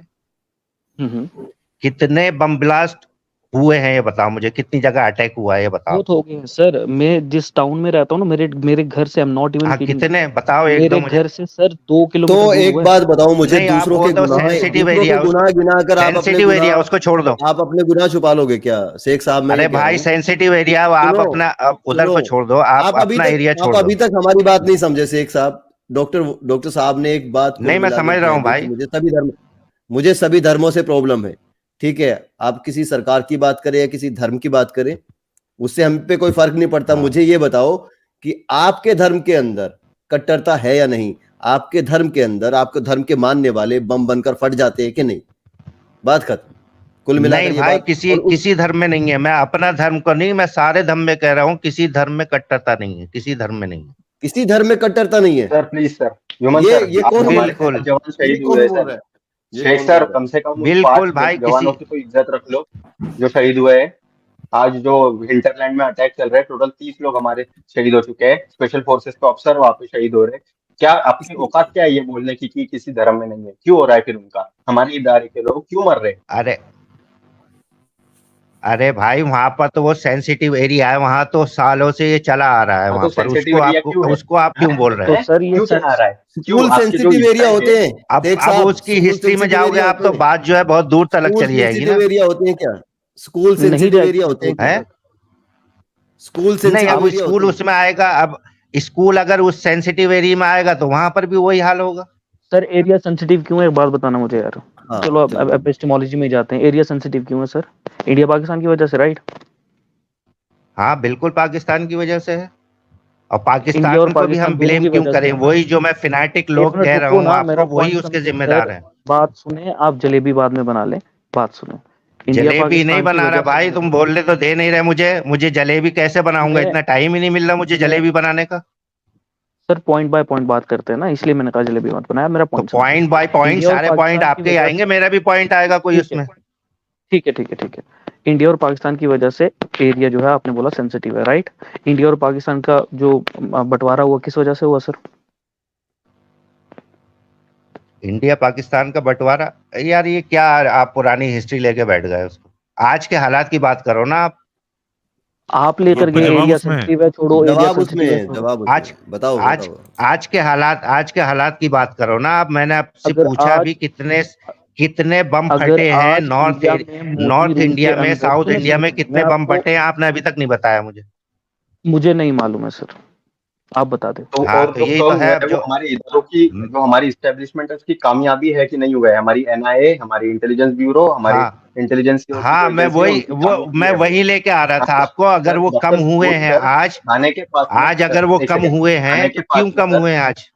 S3: कितने बम ब्लास्ट हुए हैं ये बताओ मुझे, कितनी जगह अटैक हुआ है ये बताओ।
S6: बहुत हो गए हैं सर। मैं जिस टाउन में रहता हूँ ना, मेरे घर से, आई एम नॉट इवन
S3: हाँ,
S6: किडिंग,
S3: कितने बताओ एक दो
S6: मेरे
S3: मुझे।
S6: घर से सर 2 किलोमीटर
S2: तो
S6: दूर
S2: एक
S6: हुआ है।
S2: बात बताओ मुझे,
S3: नहीं, आप
S2: दूसरों
S3: वो
S2: के
S3: तो
S2: गुनाह,
S3: सेंसिटिव
S2: दूसरों
S3: एरिया,
S2: के गुनाह गिनाकर आप अपने
S3: सेंसिटिव एरिया
S2: गुनाह,
S3: उसको छोड़ दो।
S2: आप अपने गुनाह छुपा लोगे क्या शेख साहब? मैं
S3: अरे
S2: ये कह रहा
S3: भाई,
S2: हूँ,
S3: सेंसिटिव एरिया आप
S2: सुनो
S3: अपना उधर
S2: सुनो,
S3: को छोड़ दो, आप अपना एरिया छोड़
S2: आप
S3: दो।
S2: अभी तक हमारी बात नहीं समझे शेख साहब। डॉक्टर साहब ने एक बात कुल
S3: नहीं, मैं
S2: मिला
S3: समझ
S2: के
S3: रहा
S2: कह
S3: हूँ
S2: दी कि
S3: भाई।
S2: मुझे सभी धर्मों से प्रॉब्लम है। ठीक है, आप किसी सरकार की बात करें या किसी धर्म की बात करें, उससे हम पे कोई फर्क नहीं पड़ता। मुझे ये बताओ कि आपके धर्म के अंदर कट्टरता है या नहीं? आपके धर्म के अंदर आपके धर्म के मानने वाले बम बनकर फट जाते हैं कि नहीं? बात खत्म। कुल मिलाकर
S3: नहीं
S2: ये
S3: भाई,
S2: बात।
S3: किसी धर्म में नहीं है। मैं अपना धर्म को नहीं, मैं सारे धर्म में कह रहा हूँ, किसी धर्म में कट्टरता नहीं है, किसी धर्म में नहीं है।
S2: किसी धर्म में कट्टरता नहीं है।
S1: सर प्लीज सर, ह्यूमन
S2: ये
S1: सर,
S2: ये
S1: आज
S2: कौन बोल
S1: हमारे
S3: बिल्कुल
S1: 5 जवान
S2: ये
S1: शहीद
S2: कौन
S1: हुए
S2: बोल
S1: सर।
S2: रहा है? ये
S1: शेख
S2: कौन
S1: सर,
S2: बोल रहा
S1: कम से कम उन
S3: बिल्कुल
S1: 5
S3: भाई,
S1: जवानों की तो इज्जत रख लो जो शहीद हुए हैं। आज जो हिंटरलैंड में अटैक चल रहा है, टोटल 30 लोग हमारे शहीद हो चुके हैं। स्पेशल फोर्सेस के ऑफिसर वहां पे शहीद हो रहे हैं। क्या आपकी
S2: है?
S1: औकात क्या है ये बोलने की कि किसी धर्म में नहीं है? क्यों हो रहा है फिर उनका? हमारी इदारे के लोग क्यों मर रहे हैं?
S3: अरे अरे भाई, वहां पर तो वो सेंसिटिव एरिया है, वहां तो सालों से ये चला आ रहा है
S1: हाँ,
S3: वहां
S1: तो
S3: पर।
S1: सेंसिटिव एरिया क्यों है?
S3: उसको आप क्यों बोल रहे
S6: तो
S3: हैं?
S6: सर ये
S1: क्यों चला आ रहा है? क्यों
S2: स्कूल
S1: आपके जो
S2: सेंसिटिव एरिया
S1: ईसाई
S2: होते हैं शेख
S3: अब
S2: साहब?
S3: उसकी
S2: स्कूल
S3: हिस्ट्री में
S2: सेंसिटिव
S3: जाओगे
S2: एरिया
S3: आप
S2: होते
S3: तो
S2: हैं?
S3: बात जो है बहुत दूर तक
S2: स्कूल
S3: चली जाएगी
S2: सेंसिटिव
S3: ना।
S2: एरिया होते हैं क्या? स्कूल
S6: नहीं
S2: सेंसिटिव
S6: जाएगी
S2: एरिया
S6: सर
S2: होते हैं
S6: दूर
S2: क्या?
S3: है
S6: तक।
S2: स्कूल
S3: नहीं,
S2: सेंसिटिव
S3: अब
S2: एरिया
S3: स्कूल
S2: होते हैं?
S3: उसमें आएगा। अब स्कूल अगर उस सेंसिटिव एरिया में आएगा तो वहां पर भी वही हाल होगा।
S6: सर एरिया सेंसिटिव क्यों है, एक बात बताना मुझे यार।
S2: हाँ
S6: चलो अब
S2: चलो।
S6: एपिस्टेमोलॉजी में जाते हैं। एरिया सेंसिटिव क्यों है सर? इंडिया पाकिस्तान की वजह से, राइट?
S3: हाँ बिल्कुल पाकिस्तान की वजह से है। और
S6: इंडिया
S3: पाकिस्तान
S6: और
S3: को भी हम
S6: पाकिस्तान दोनों
S3: ब्लेम
S6: की
S3: क्यों
S6: वजह
S3: करें?
S6: से।
S3: वही जो मैं फिनाटिक
S6: एक
S3: लोग
S6: मिनट
S3: कह रहा
S6: रुको
S3: हूँ
S6: ना,
S3: आपको,
S6: मेरा
S3: वही
S6: पॉइंट
S3: उसके
S6: समझे
S3: जिम्मेदार
S6: सर।
S3: हैं।
S6: बात सुने, आप जलेबी बाद में बना लें, बात सुने। इंडिया
S3: जलेबी नहीं
S6: पाकिस्तान की
S3: बना रहा
S6: वजह से
S3: भाई, तुम बोल रहे तो दे नहीं रहे मुझे जलेबी कैसे बनाऊंगा?
S6: मैं
S3: इतना टाइम ही नहीं मिल रहा मुझे
S6: मैं
S3: जलेबी बनाने का।
S6: सर पॉइंट बाय पॉइंट बात करते हैं ना, इसलिए मैंने कहा जलेबी मत बनाया। मेरा
S3: तो
S6: पॉइंट समझे।
S3: पॉइंट बाय पॉइंट
S6: इंडिया और
S3: सारे पॉइंट
S6: पाकिस्तान की
S3: आपके ही
S6: वजह
S3: आएंगे,
S6: से,
S3: मेरा भी पॉइंट आएगा कोई
S6: ठीक है
S3: उसमें।
S6: ठीक है ठीक है ठीक है। इंडिया और पाकिस्तान की वजह से एरिया जो है आपने बोला सेंसिटिव है, राइट। इंडिया और पाकिस्तान का जो बंटवारा हुआ किस वजह से हुआ सर?
S3: इंडिया पाकिस्तान का बंटवारा, यार ये क्या आप पुरानी हिस्ट्री लेके बैठ गए उसको? आज के हालात की बात करो ना आप।
S6: आप लेकर
S5: आपका
S6: गए
S5: जवाब
S6: एरिया
S5: उसमें है।
S6: सेंसिटिव है, छोड़ो एरिया
S2: जवाब
S6: सेंसिटिव है,
S2: उसमें,
S6: छोड़ो।
S2: जवाब
S3: आज
S2: उसमें, बताओ
S3: आज
S2: बताओ।
S3: आज के हालात की बात करो ना आप। मैंने आपसे
S6: अगर
S3: पूछा भी
S6: आज
S3: कितने कितने बम
S6: अगर
S3: फटे हैं
S6: आज इंडिया में मोदी
S3: नॉर्थ
S6: रूल के
S3: इंडिया में,
S6: अंदर,
S3: साउथ
S6: सुने
S3: इंडिया
S6: सुने
S3: में
S6: सुने, मैं
S3: कितने बम
S6: आपको,
S3: फटे हैं? आपने अभी तक नहीं बताया मुझे।
S6: मुझे नहीं मालूम है सर, आप बता दें।
S1: तो
S3: हाँ
S1: और
S3: तो
S1: जो
S3: यही तो
S1: कम
S3: है
S1: हुआ
S3: अब
S1: है वो
S3: जो।
S1: हमारे इधरों की, जो हमारी इस्टेब्लिशमेंट है उसकी कामयाबी है कि नहीं हुआ है? हमारी एनआईए, हमारी इंटेलिजेंस ब्यूरो, हमारी
S3: हाँ
S1: इंटेलिजेंस की जो
S3: हाँ,
S1: एजेंसी है उनकी कामयाबी
S3: मैं
S1: है वो।
S3: वही लेके आ रहा था आपको। अगर वो कम
S1: डॉक्टर
S3: हुए
S1: सपूत
S3: हैं
S1: सर,
S3: आज,
S1: थाने के पास में सर,
S3: अगर वो
S1: एक
S3: कम
S1: सेकंड,
S3: हुए
S1: थाने
S3: हैं
S1: के
S3: तो
S1: पास
S3: क्यों
S1: में
S3: कम
S1: सर,
S3: हुए हैं आज?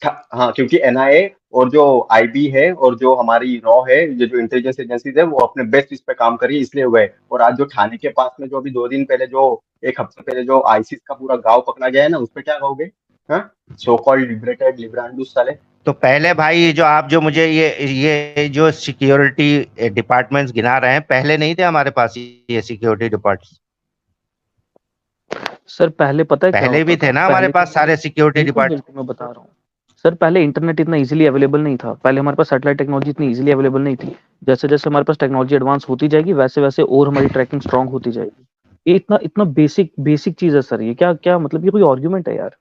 S1: हाँ क्योंकि एनआईए और जो आईबी है और जो हमारी रॉ है, ये जो इंटेलिजेंस एजेंसीज है, वो अपने बेस्ट इस पे काम कर रही है, इसलिए हुए। और आज जो थाने के पास में जो अभी 2 दिन पहले, जो एक हफ्ते पहले जो आईसिस का पूरा गांव पकड़ा गया है ना, उस पे क्या कहोगे? हाँ, सो कॉल्ड लिबरेटेड लिब्रांडूस साले।
S3: तो पहले भाई ये जो आप जो मुझे ये जो सिक्योरिटी डिपार्टमेंट्स गिना रहे हैं, पहले नहीं थे हमारे पास ये सिक्योरिटी डिपार्टमेंट्स?
S6: सर पहले पता है क्या
S3: पहले
S6: होता
S3: भी थे
S6: था?
S3: ना हमारे
S6: पहले
S3: पास
S6: क्या,
S3: सारे सिक्योरिटी
S6: बिल्कुल
S3: डिपार्ट।
S6: बिल्कुल मैं बता रहा हूँ सर। पहले इंटरनेट इतना इजीली अवेलेबल नहीं था, पहले हमारे पास सैटेलाइट टेक्नोलॉजी इतनी इजीली अवेलेबल नहीं थी। जैसे जैसे हमारे पास टेक्नोलॉजी एडवांस होती जाएगी, वैसे वैसे और हमारी ट्रैकिंग स्ट्रांग होती जाएगी। ये इतना इतना बेसिक बेसिक चीज है सर। ये क्या क्या मतलब, ये कोई आर्ग्यूमेंट है यार?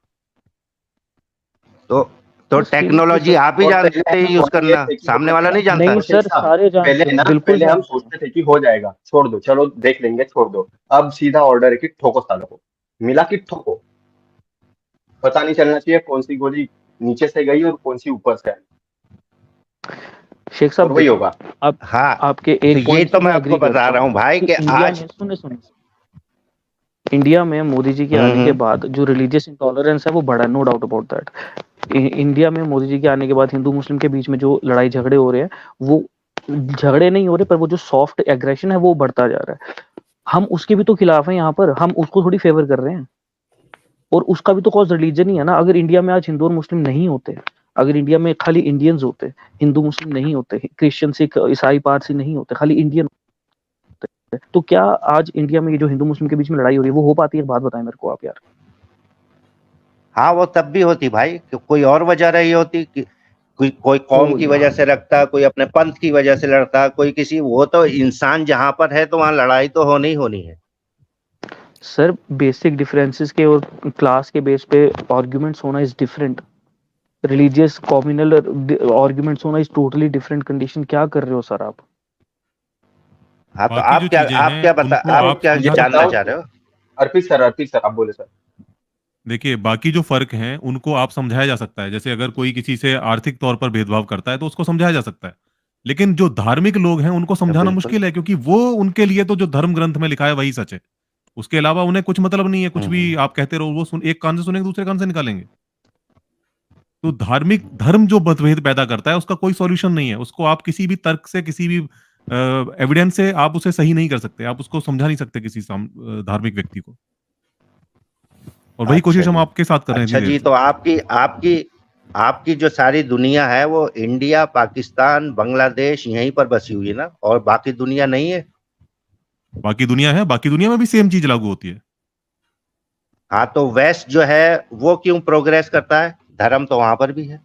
S3: तो तो
S6: बस सीरियसली
S3: टेक्नोलॉजी
S6: सर।
S3: आप ही
S1: और पहले
S3: जानते हैं
S1: ऐसा
S3: यूज
S1: पॉइंट ये
S3: करना,
S1: थे कि
S3: सामने
S1: हो
S3: वाला
S1: जाएगा।
S3: नहीं जानता
S6: नहीं
S3: है।
S1: और शेख
S6: सर,
S1: साहब,
S6: सारे
S1: पहले
S6: जानते
S1: है
S6: हैं,
S1: ना,
S6: बिल्कुल
S1: पहले हम
S6: जानते हैं।
S1: सोचते थे कि हो जाएगा, छोड़ दो, चलो देख लेंगे, छोड़ दो। अब सीधा ऑर्डर है कि ठोको सालों को, मिला कि ठोको। पता नहीं चलना चाहिए कौन सी गोली नीचे से गई और कौन सी ऊपर से आई,
S6: शेख
S1: और
S6: साहब
S1: वही
S6: देखो,
S1: होगा।
S6: आप
S3: हाँ
S6: आपके
S3: तो
S6: एक
S3: ये
S6: पॉइंट
S3: तो
S6: से
S3: मैं
S6: मैं
S3: आपको
S6: एग्री
S3: बता
S6: करता
S3: रहा
S6: हूँ
S3: हूँ भाई
S6: कि
S3: कि
S6: इंडिया
S3: आज।
S6: में, सुने सुने, इंडिया में मोदी जी के आने के
S3: हम्म।
S6: बाद जो रिलीजियस इंटॉलरेंस है वो बढ़ा, no doubt about that. India में मोदी जी के आने के बाद हिंदू मुस्लिम के बीच में जो लड़ाई झगड़े हो रहे हैं, वो झगड़े नहीं हो रहे, पर वो जो सॉफ्ट एग्रेशन है वो बढ़ता जा रहा है। हम उसके भी तो खिलाफ हैं यहाँ पर, हम उसको थोड़ी फेवर कर रहे हैं। और उसका भी तो कॉज रिलीजन ही है ना। अगर इंडिया में आज हिंदू और मुस्लिम नहीं होते, अगर इंडिया में खाली इंडियंस होते, हिंदू मुस्लिम नहीं होते, क्रिश्चियन सिख ईसाई पारसी नहीं होते, खाली इंडियन, तो क्या आज इंडिया में ये जो हिंदू मुस्लिम के बीच में लड़ाई हो रही है वो हो पाती है? एक बात बताएं मेरे को आप यार।
S3: हाँ वो तब भी होती भाई, कोई और वजह रही होती कि कोई कौम
S6: ओ
S3: की वजह
S6: यार,
S3: से रखता, कोई अपने पंथ की वजह से लड़ता, कोई किसी, वो तो इंसान जहां पर है तो वहां लड़ाई तो होनी ही होनी है।
S6: सर बेसिक डिफरेंसेस के और क्लास के बेस पे आर्ग्यूमेंट्स होना is different. Religious communal arguments होना इज टोटली डिफरेंट कंडीशन। क्या कर रहे हो सर आप?
S3: हाँ तो
S5: बाकी जो चीजें हैं उनको
S3: आप
S5: आप
S3: क्या
S5: समझा
S1: मुझे
S3: जानना
S1: बताओ,
S5: सकते
S3: चाह रहे हो?
S1: अर्पित सर आप बोले सर।
S5: देखिए, बाकी जो फर्क हैं उनको आप समझाया जा सकता है। जैसे अगर कोई किसी से आर्थिक तौर पर भेदभाव करता है तो उसको समझाया जा सकता है। लेकिन जो धार्मिक लोग हैं उनको समझाना
S3: बिल्कुल।
S5: मुश्किल है, क्योंकि वो, उनके लिए तो जो धर्म ग्रंथ में लिखा है वही सच है। उसके अलावा उन्हें कुछ मतलब नहीं है, कुछ भी
S3: हम्म।
S5: आप कहते रहो, वो एक कान से सुनेंगे दूसरे कान से निकालेंगे। तो धार्मिक धर्म जो मतभेद पैदा करता है उसका कोई सॉल्यूशन नहीं है। उसको आप किसी भी तर्क से, किसी भी एविडेंस से आप उसे सही नहीं कर सकते। आप उसको समझा नहीं सकते किसी धार्मिक व्यक्ति को। और वही
S3: अच्छा
S5: कोशिश हम
S3: जी।
S5: आपके साथ कर रहे हैं
S3: अच्छा
S5: इतनी देर
S3: जी,
S5: से।
S3: तो आपकी आपकी आपकी जो सारी दुनिया है वो इंडिया, पाकिस्तान, बांग्लादेश यहीं पर बसी हुई है ना, और बाकी दुनिया नहीं है?
S5: बाकी दुनिया है, बाकी दुनिया में भी सेम चीज लागू होती है।
S3: हाँ तो वेस्ट जो है वो क्यों प्रोग्रेस करता है? धर्म तो वहां पर भी है।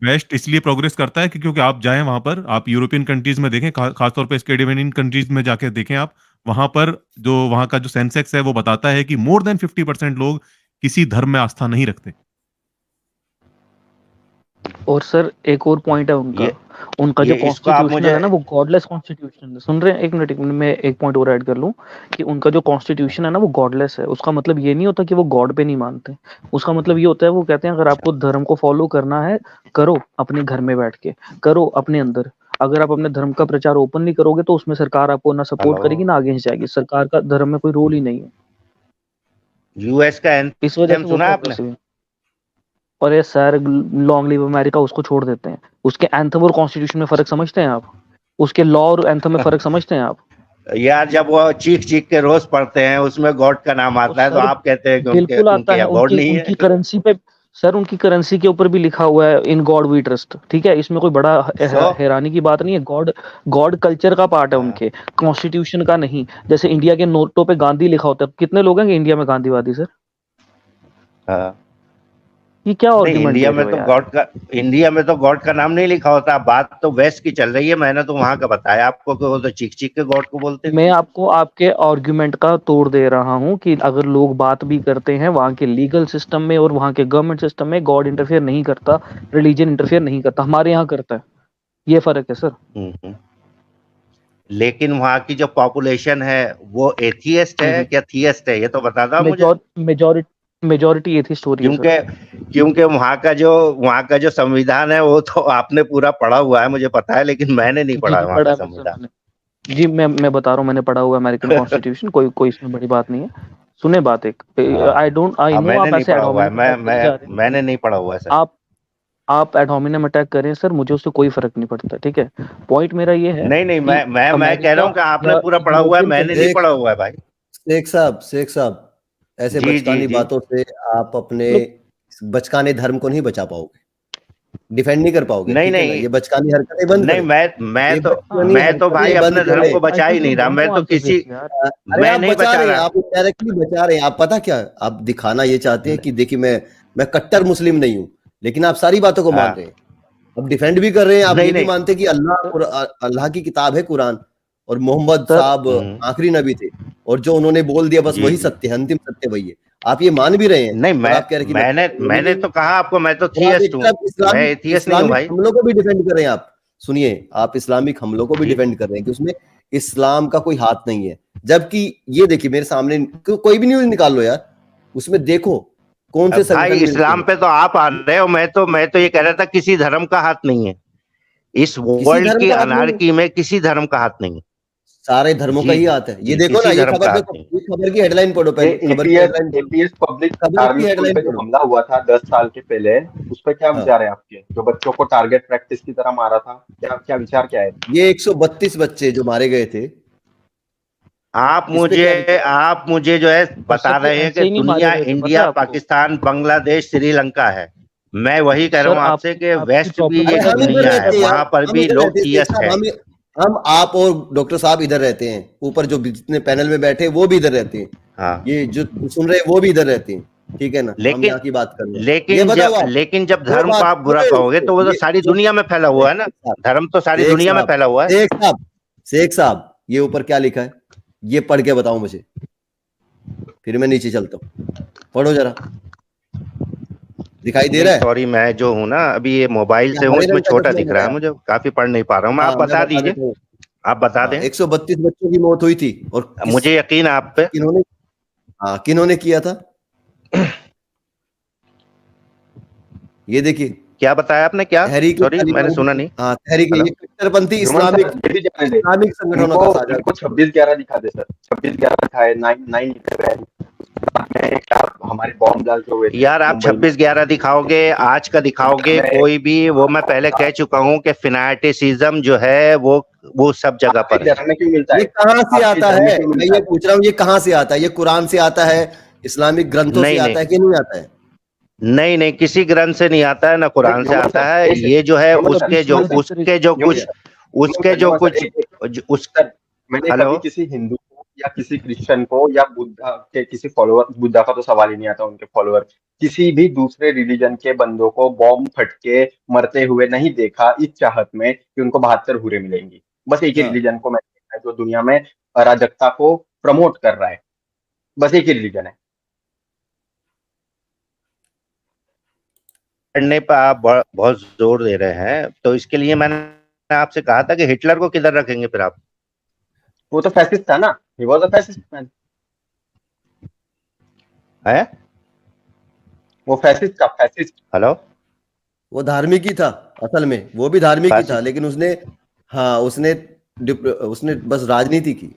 S5: वेस्ट इसलिए प्रोग्रेस करता है कि क्योंकि आप जाएं वहां पर, आप यूरोपियन कंट्रीज में देखें, खासतौर पे स्कैंडिनेवियन कंट्रीज में जाके देखें आप, वहां पर जो वहां का जो सेंसेक्स है वो बताता है कि मोर देन 50% लोग किसी धर्म में आस्था नहीं रखते।
S6: और सर एक और पॉइंट है उनका,
S3: ये
S6: उनका जो
S3: इसको आप
S6: कॉन्स्टिट्यूशनल
S3: मुझे।
S6: है ना वो गॉडलेस कॉन्स्टिट्यूशन है। सुन रहे हैं? एक मिनट मैं एक पॉइंट और ऐड कर लूं कि उनका जो कॉन्स्टिट्यूशन है ना वो गॉडलेस है। उसका मतलब ये नहीं होता कि वो गॉड पे नहीं मानते। उसका मतलब ये होता है, वो कहते हैं अगर
S3: अच्छा।
S6: आपको धर्म को फॉलो करना है, करो अपने घर में बैठ के, करो अपने अंदर। अगर आप अपने धर्म का प्रचार ओपनली करोगे तो उसमें सरकार आपको ना सपोर्ट
S3: हेलो
S6: करेगी ना अगेंस्ट जाएगी। सरकार का धर्म में कोई रोल ही नहीं है,
S3: यूएस का
S6: इस वजह
S3: एंथम
S6: से वो
S3: सुना है आपने?
S6: प्रोग्रेसिव है। और ये सर, लॉन्ग लिव अमेरिका उसको छोड़ देते हैं, उसके एंथम और कॉन्स्टिट्यूशन में फर्क समझते हैं आप? उसके लॉ और एंथम में फर्क समझते हैं आप?
S3: यार जब वो चीख चीख के रोज पढ़ते हैं उसमें गॉड का नाम
S6: वो
S3: आता है तो
S6: सर
S3: आप कहते हैं कि उनके
S6: बिल्कुल आता
S3: उनके
S6: है,
S3: यहाँ गॉड
S6: उनकी
S3: नहीं
S6: उनकी
S3: है।
S6: करेंसी पे सर, उनकी करेंसी के ऊपर भी लिखा हुआ है इन गॉड वी ट्रस्ट। ठीक है, इसमें कोई बड़ा
S3: सो
S6: हैरानी की बात नहीं है। गॉड गॉड कल्चर का पार्ट है
S3: हाँ
S6: उनके, कॉन्स्टिट्यूशन का नहीं। जैसे इंडिया के नोटों पे गांधी लिखा होता है, कितने लोग हैं इंडिया में गांधीवादी सर?
S3: हाँ।
S6: ये क्या
S3: नहीं,
S6: आर्ग्यूमेंट दे रहे हो यार?
S3: इंडिया में तो गॉड का नाम नहीं लिखा होता। बात तो वेस्ट की चल रही है। मैंने तो वहां का बताया आपको कि वो तो चीख चीख के गॉड को बोलते
S6: मैं
S3: थे।
S6: आपको आपके आर्ग्यूमेंट का तोड़ दे रहा हूं कि अगर लोग बात भी करते हैं वहां के लीगल सिस्टम में और वहां के गवर्नमेंट सिस्टम में, गॉड इंटरफेयर नहीं करता, रिलीजन इंटरफेयर नहीं करता। हमारे यहाँ करता है, ये फर्क है सर।
S3: हम्म। लेकिन वहां की जो पॉपुलेशन है वो एथियस्ट है क्या थियस्ट है, ये तो बता दो मुझे।
S6: मेजोरिटी एथिस्ट हो रही है सर।
S3: क्योंकि वहां का जो संविधान है वो तो आपने पूरा पढ़ा हुआ है, मुझे पता है, लेकिन मैंने नहीं
S6: जी
S3: पढ़ा
S6: जी,
S3: वहां
S6: पढ़ा
S3: का
S6: है सर
S3: संविधान।
S6: मैंने। जी मैं बता रहा हूँ, मैंने पढ़ा हुआ अमेरिकन कॉन्स्टिट्यूशन। कोई कोई इसमें बड़ी बात नहीं है। सुने बात एक, आई नो
S3: मैंने
S6: आप
S3: नहीं
S6: ऐसे
S3: पढ़ा
S6: एड
S3: हुआ है,
S6: होमिनेम अटैक करे जा रहे हैं।
S3: मैंने नहीं पढ़ा हुआ है सर।
S6: आप एड होमिनेम अटैक करें सर, मुझे उससे कोई फर्क नहीं पड़ता। ठीक है, पॉइंट मेरा ये है
S3: नहीं,
S6: कि
S3: मैं कह रहा हूँ कि आपने
S6: या
S3: पूरा पढ़ा हुआ है,
S6: यूरोपियन
S3: मैंने नहीं
S2: एक
S3: पढ़ा हुआ है भाई।
S2: शेख साहब, ऐसे
S3: जी जी
S2: बचकानी
S3: जी।
S2: बातों से आप अपने
S6: लोग,
S2: बचकाने धर्म को नहीं बचा पाओगे, डिफेंड नहीं कर पाओगे।
S3: नहीं
S2: ठीक है ना,
S3: नहीं
S2: ये बचकानी हरकतें बंद
S3: नहीं,
S2: करें,
S3: मैं
S2: ये
S3: तो
S2: बचकानी
S3: मैं तो भाई
S2: हरकतें बंद
S3: अपने धर्म को
S2: करें।
S3: बचा ही नहीं रहा। मैं तो किसी
S6: यार
S2: अरे
S3: मैं
S2: आप
S3: नहीं
S2: बचा
S3: बचा
S2: रहे हैं,
S3: रहा।
S2: आप डायरेक्टली बचा रहे हैं। आप पता क्या, आप दिखाना ये चाहते हैं कि देखिए मैं कट्टर मुस्लिम नहीं हूं, लेकिन आप सारी बातों को मान
S3: हाँ
S2: रहे हैं। अब डिफेंड भी कर रहे हैं, आप
S3: नहीं
S2: ये भी
S3: नहीं।
S2: मानते हैं कि अल्लाह की किताब है कुरान, और मोहम्मद
S6: सर
S2: साहब आखिरी नबी थे, और जो उन्होंने बोल दिया बस
S3: जी
S2: वही
S3: जी।
S2: सत्य है, अंतिम सत्य वही है। आप ये मान भी रहे हैं,
S3: नहीं,
S2: और आप कह रहे हैं कि
S3: मैंने तो कहा आपको, मैं तो
S2: और आप एक
S3: थियस्ट हूँ।
S2: तरफ
S3: मैं
S2: इस्लामिक
S3: एथियस्ट नहीं हूँ
S2: इस्लामिक
S3: भाई।
S2: हमलों को भी डिफेंड कर रहे हैं। आप सुनिए, आप इस्लामिक हमलों को भी
S3: जी।
S2: डिफेंड कर रहे हैं कि उसमें इस्लाम का कोई हाथ नहीं है, जबकि ये देखिए मेरे सामने कोई भी न्यूज निकाल लो यार, उसमें देखो कौन से
S3: भाई
S2: संगठन मिलते
S3: इस्लाम
S2: हैं।
S3: पे तो आप आ रहे हो, मैं तो ये कह रहा था किसी धर्म का हाथ नहीं है इस
S2: किसी
S3: वर्ल्ड
S2: धर्म
S3: की
S2: का हाथ नहीं है,
S3: अनार्की में, किसी धर्म का हाथ नहीं है।
S2: सारे धर्मों का
S3: जी
S2: ही हाथ है। ये
S3: जी,
S2: देखो ना,
S3: किसी
S2: ये
S3: धर्म
S2: खबर
S3: का हाथ
S2: देखो,
S3: नहीं।
S2: ये खबर की हेडलाइन पढ़ो,
S1: ये
S2: पहले खबर की
S1: एपीएस
S2: हेडलाइन पढ़ो,
S1: एपीएस पब्लिक
S2: खबर की
S1: आर्मी स्कूल
S2: हेडलाइन
S1: पे जो
S2: पढ़ो।
S1: हमला हुआ था 10 साल के पहले, उस पर क्या
S2: हाँ,
S1: विचार है आपके? जो बच्चों को टारगेट प्रैक्टिस की तरह मारा था, क्या क्या विचार क्या है?
S2: ये 132 बच्चे जो मारे गए थे, इस पे क्या विचार?
S3: आप मुझे जो है
S6: और
S3: बता
S6: सर वो
S3: रहे हैं
S6: ऐसे
S3: कि
S6: ही नहीं मारे
S3: दुनिया,
S6: गए थे, पता
S3: इंडिया,
S6: है आपको?
S3: पाकिस्तान, बांग्लादेश, श्रीलंका है। मैं वही कह रहा
S6: सर
S3: हूं आपसे
S6: आपकी
S3: कि
S6: आपकी
S3: वेस्ट भी
S6: प्रॉब्लम
S2: अरे
S3: एक
S2: हम इधर
S3: दुनिया है,
S2: रहते हैं यार,
S3: वहां पर
S2: हम
S3: भी
S2: इधर
S3: लोग
S2: रहते हैं शेख
S3: थियस्ट
S2: साहब,
S3: है।
S2: हम आप और डॉक्टर साहब इधर रहते हैं, ऊपर जो जितने पैनल में बैठे हैं वो भी इधर रहते हैं,
S3: हाँ।
S2: ये जो सुन रहे हैं वो भी इधर रहते हैं। ठीक है ना, हम
S3: लेकिन
S2: यहाँ की बात कर रहे हैं। ये बताओ आप,
S3: लेकिन जब
S2: जो
S3: धर्म को
S2: बात
S3: आप बुरा
S2: सुनो,
S3: कहोगे तो वो तो
S2: ये
S3: सारी
S2: जो
S3: दुनिया में फैला हुआ है ना।
S2: शेख साहब,
S3: धर्म तो सारी
S2: शेख
S3: दुनिया में
S2: साहब,
S3: फैला हुआ है।
S2: शेख साहब, शेख साहब, ये ऊपर क्या लिखा है, ये पढ़ के बताओ मुझे, फिर मैं नीचे चलता हूँ। पढ़ो जरा, दिखाई दे
S3: नहीं
S2: रहा है?
S3: सॉरी, मैं जो हूँ ना अभी ये मोबाइल
S2: क्या
S3: से हूँ,
S2: हरे
S3: इसमें
S2: रंग का
S3: छोटा
S2: चश्मा
S3: दिख रहा है,
S2: लगाया?
S3: मुझे काफी पढ़ नहीं पा रहा हूँ। मैं,
S2: हाँ,
S3: आप
S2: मैं
S3: बता
S2: बता
S3: दीजिए,
S2: देता हूँ।
S3: आप बता
S2: हाँ,
S3: दें।
S2: 132 बच्चों की मौत हुई थी, और
S3: मुझे यकीन है आप पे।
S2: किन्होंने, हाँ किन्होंने किया था, ये देखिए,
S3: क्या बताया आपने, क्या?
S2: तहरीक
S3: सॉरी मैंने
S2: तालिबान
S3: सुना
S2: की,
S3: नहीं।
S2: हाँ तहरीक,
S3: हेलो।
S2: ये कट्टरपंथी
S1: ह्यूमन सर,
S2: इस्लामिक
S1: ये भी जाने दे,
S2: इस्लामिक संगठनों
S1: इनको
S2: का साझा।
S1: इनको 26/11 दिखा दे सर, 26/11 दिखाए, 9/11 क्या हमारे बॉम्ब ब्लास्ट जो हुए थे
S3: यार आप
S1: मुंबई में।
S3: 26/11 दिखाओगे, आज का दिखाओगे, कोई भी, वो मैं पहले कह चुका हूँ कि फिनाटिसिज्म जो है वो सब जगह
S1: आपके
S3: पर है।
S1: धर्म में क्यों मिलता
S2: ये
S1: है?
S2: कहाँ से
S1: आपके
S2: आता
S1: धर्म में
S2: है,
S1: क्यों
S2: मैं
S1: मिलता
S2: ये
S1: है?
S2: पूछ रहा हूँ, ये कहाँ से आता है? ये कुरान से आता है, इस्लामिक ग्रंथों से
S3: नहीं नहीं
S2: आता है कि नहीं आता है?
S3: नहीं नहीं, किसी ग्रंथ से नहीं आता है, ना कुरान से
S1: ह्यूमन
S3: आता
S1: सर,
S3: है।
S1: एक
S3: ये जो है
S1: ह्यूमन सर,
S3: उसके जो
S1: ह्यूमन सर,
S3: उसके जो
S1: ह्यूमन
S3: कुछ
S1: सर,
S3: उसके जो
S1: ह्यूमन सर,
S3: कुछ उस
S1: सर, मैंने कभी
S3: हेलो।
S1: किसी हिंदू को या किसी क्रिश्चियन को या बुद्धा के किसी फॉलोअर, बुद्धा का तो सवाल ही नहीं आता, उनके फॉलोअर, किसी भी दूसरे रिलीजन के बंदों को बॉम्ब फटके मरते हुए नहीं देखा इस चाहत में कि उनको 72 हूरें मिलेंगी। बस एक ही
S2: हाँ,
S1: रिलीजन को मैंने देखा है जो दुनिया में अराजकता को प्रमोट कर रहा है। बस एक ही रिलीजन है।
S3: पढ़ने पर आप बहुत जोर दे रहे हैं, तो इसके लिए मैंने आपसे कहा था कि हिटलर को किधर रखेंगे फिर आप?
S1: वो तो फैसिस्ट था ना, he was a fascist man.
S3: है।
S1: वो फैसिस्ट था, फैसिस्ट।
S3: हेलो।
S2: वो धार्मिक ही था, असल में वो भी धार्मिक ही था,
S3: फैसिस्ट।
S2: लेकिन उसने हाँ, उसने बस राजनीति की।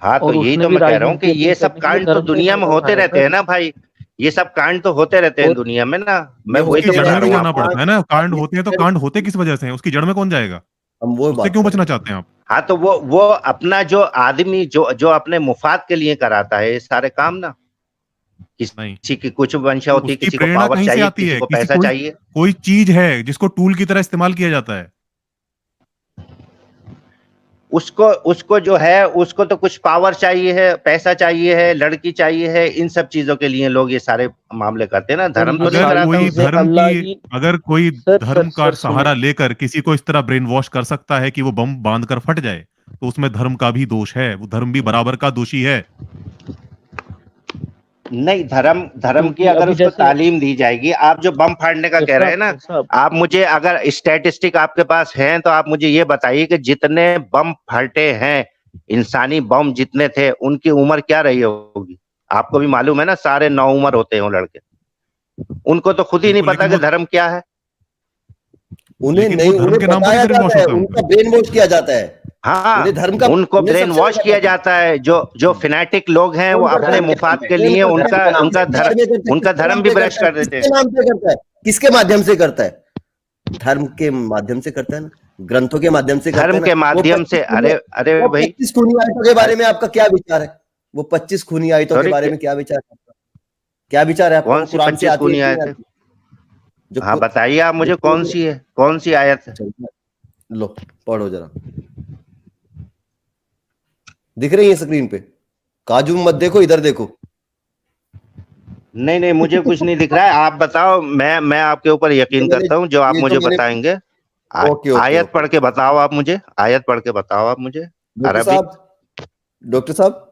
S3: हाँ, तो
S6: और
S3: यही
S6: उसने
S3: तो
S6: भी
S3: मैं कह रहा हूँ कि
S6: राजनीति
S3: ये
S6: अपील
S3: सब
S6: करने के लिए
S3: कांड तो
S6: धर्म का ही
S3: दुनिया में
S6: फायदा
S3: होते
S6: उठाया
S3: रहते हैं
S6: सर।
S3: ना भाई, ये सब कांड तो होते रहते हैं
S6: और
S3: दुनिया में ना। मैं
S2: ये
S3: वही
S5: उसकी
S3: तो
S2: होते
S5: जड़
S3: बता
S5: में
S3: रहा
S5: भी
S3: हूँ
S5: जाना
S3: आपको।
S5: पड़ता है ना, कांड होते हैं तो कांड होते किस वजह से हैं, उसकी जड़ में कौन जाएगा,
S2: हम वो
S5: उससे
S2: बात
S5: क्यों
S2: कर
S5: बचना
S2: रहे हैं।
S5: चाहते हैं आप?
S3: हाँ, तो वो अपना जो आदमी जो जो अपने मुफाद के लिए कराता है ये सारे काम ना,
S5: नहीं,
S3: किसी की कुछ मंशा होती है,
S5: उसकी
S3: किसी को
S5: प्रेरणा
S3: पावर
S5: कहीं से
S3: चाहिए,
S5: आती
S3: किसी
S5: है,
S3: को
S5: किसी
S3: पैसा
S5: कोई
S3: चाहिए।
S5: कोई चीज है जिसको टूल की तरह इस्तेमाल किया जाता है।
S3: उसको उसको जो है उसको तो कुछ पावर चाहिए है, पैसा चाहिए है, लड़की चाहिए है, इन सब चीजों के लिए लोग ये सारे मामले करते हैं ना,
S6: और
S3: धर्म
S6: ये
S3: तो नहीं कराता उससे।
S5: अगर कोई
S6: सर
S5: धर्म का
S6: सर
S5: सहारा
S6: सुने,
S5: लेकर किसी को इस तरह ब्रेन वॉश कर सकता है कि वो बम बांध कर फट जाए, तो उसमें धर्म का भी दोष है, वो धर्म भी बराबर का दोषी है।
S3: नहीं, धर्म की
S6: क्योंकि
S3: अगर
S6: अभी
S3: उसको
S6: जैसे
S3: तालीम दी जाएगी। आप जो बम फाड़ने का कह रहे हैं ना,
S6: शेख साहब
S3: आप मुझे अगर स्टैटिस्टिक आपके पास हैं तो आप मुझे ये बताइए कि जितने बम फटे हैं, इंसानी बम जितने थे, उनकी उम्र क्या रही होगी? आपको भी मालूम है ना, सारे 9 उम्र होते हैं वो लड़के। उनको तो खुद ही नहीं
S5: बिल्कुल,
S3: पता कि धर्म क्या है।
S5: लेकिन वो धर्म
S2: उन्हें
S5: के नाम पर ही
S2: बताया
S5: ब्रेन वॉश
S2: जाता है,
S5: होता है
S2: उनका
S5: उनका।
S2: ब्रेन वॉश किया जाता है। उन्हें धर्म का,
S3: उनको
S2: उन्हें
S3: ब्रेन
S2: सबसे
S3: वॉश
S2: ज्यादा
S3: किया
S2: पता है।
S3: जाता है। जो फिनेटिक लोग हैं वो
S2: कौन करता
S3: अपने
S2: है?
S1: धर्म के नाम
S3: मुफाद
S1: पे,
S3: के
S2: कौन
S3: लिए
S2: करता
S3: उनका
S2: है?
S1: धर्म के नाम
S3: उनका
S1: पे।
S2: किसके बारे में करता है?
S3: उनका
S2: किसके
S3: धर्म
S2: नाम
S3: भी
S2: पे
S3: भ्रष्ट
S2: करता है?
S3: कर देते हैं।
S2: किसके नाम पे करता है? किसके माध्यम से करता है? धर्म के माध्यम से करता है ना, ग्रंथों के माध्यम से करता
S3: धर्म
S2: है ना।
S3: के
S2: वो
S3: माध्यम से।
S2: 25 खूनी,
S3: अरे
S2: वो
S3: भाई,
S2: 25 खूनी आयतों के बारे
S3: अरे
S2: में आपका क्या विचार है? वो 25 खूनी आयतों के
S3: अरे
S2: बारे में क्या विचार है आपका? क्या विचार है आपका?
S3: कौन
S2: वो
S3: सी
S2: कुरान से
S3: 25
S2: आती है
S3: खूनी
S2: कि
S3: आए
S2: नहीं
S3: थे?
S2: आती? जो
S3: हाँ, बताइए आप मुझे, कौन सी है, कौन सी आयत है?
S2: लो पढ़ो जरा, दिख रही है स्क्रीन पे? काजू मत देखो, इधर देखो।
S3: नहीं, मुझे कुछ नहीं दिख रहा है। आप बताओ, मैं आपके ऊपर यकीन करता हूँ जो आप
S2: ये
S3: मुझे
S2: जो मैंने
S3: बताएंगे।
S2: ओके ओके
S3: आयत
S2: ओके।
S3: पढ़ के बताओ आप मुझे, आयत पढ़ के बताओ आप मुझे,
S2: डॉक्टर
S3: अरबिक।
S2: साहब, डॉक्टर साहब,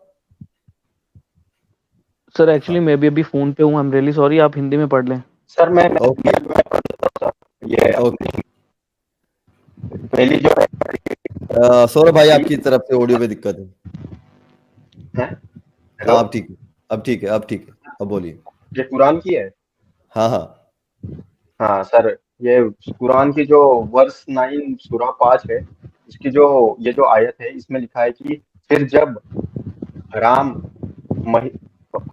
S6: सर एक्चुअली मैं भी अभी फोन पे हूँ, आई एम रियली सॉरी, आप हिंदी में पढ़ लें।
S1: सर मैं
S2: ओके
S1: ये
S2: ओके।
S1: पहली जो
S2: सौरभ भाई, आपकी तरफ से ऑडियो में दिक्कत है।
S1: है, हेलो,
S2: हाँ, अब ठीक है, अब ठीक है, अब ठीक है, अब बोलिए।
S1: ये कुरान की है।
S2: हाँ हाँ
S1: हाँ सर, ये कुरान की जो वर्स 9 सूरा 5 है, इसकी जो ये जो आयत है, इसमें लिखा है कि फिर जब हराम मही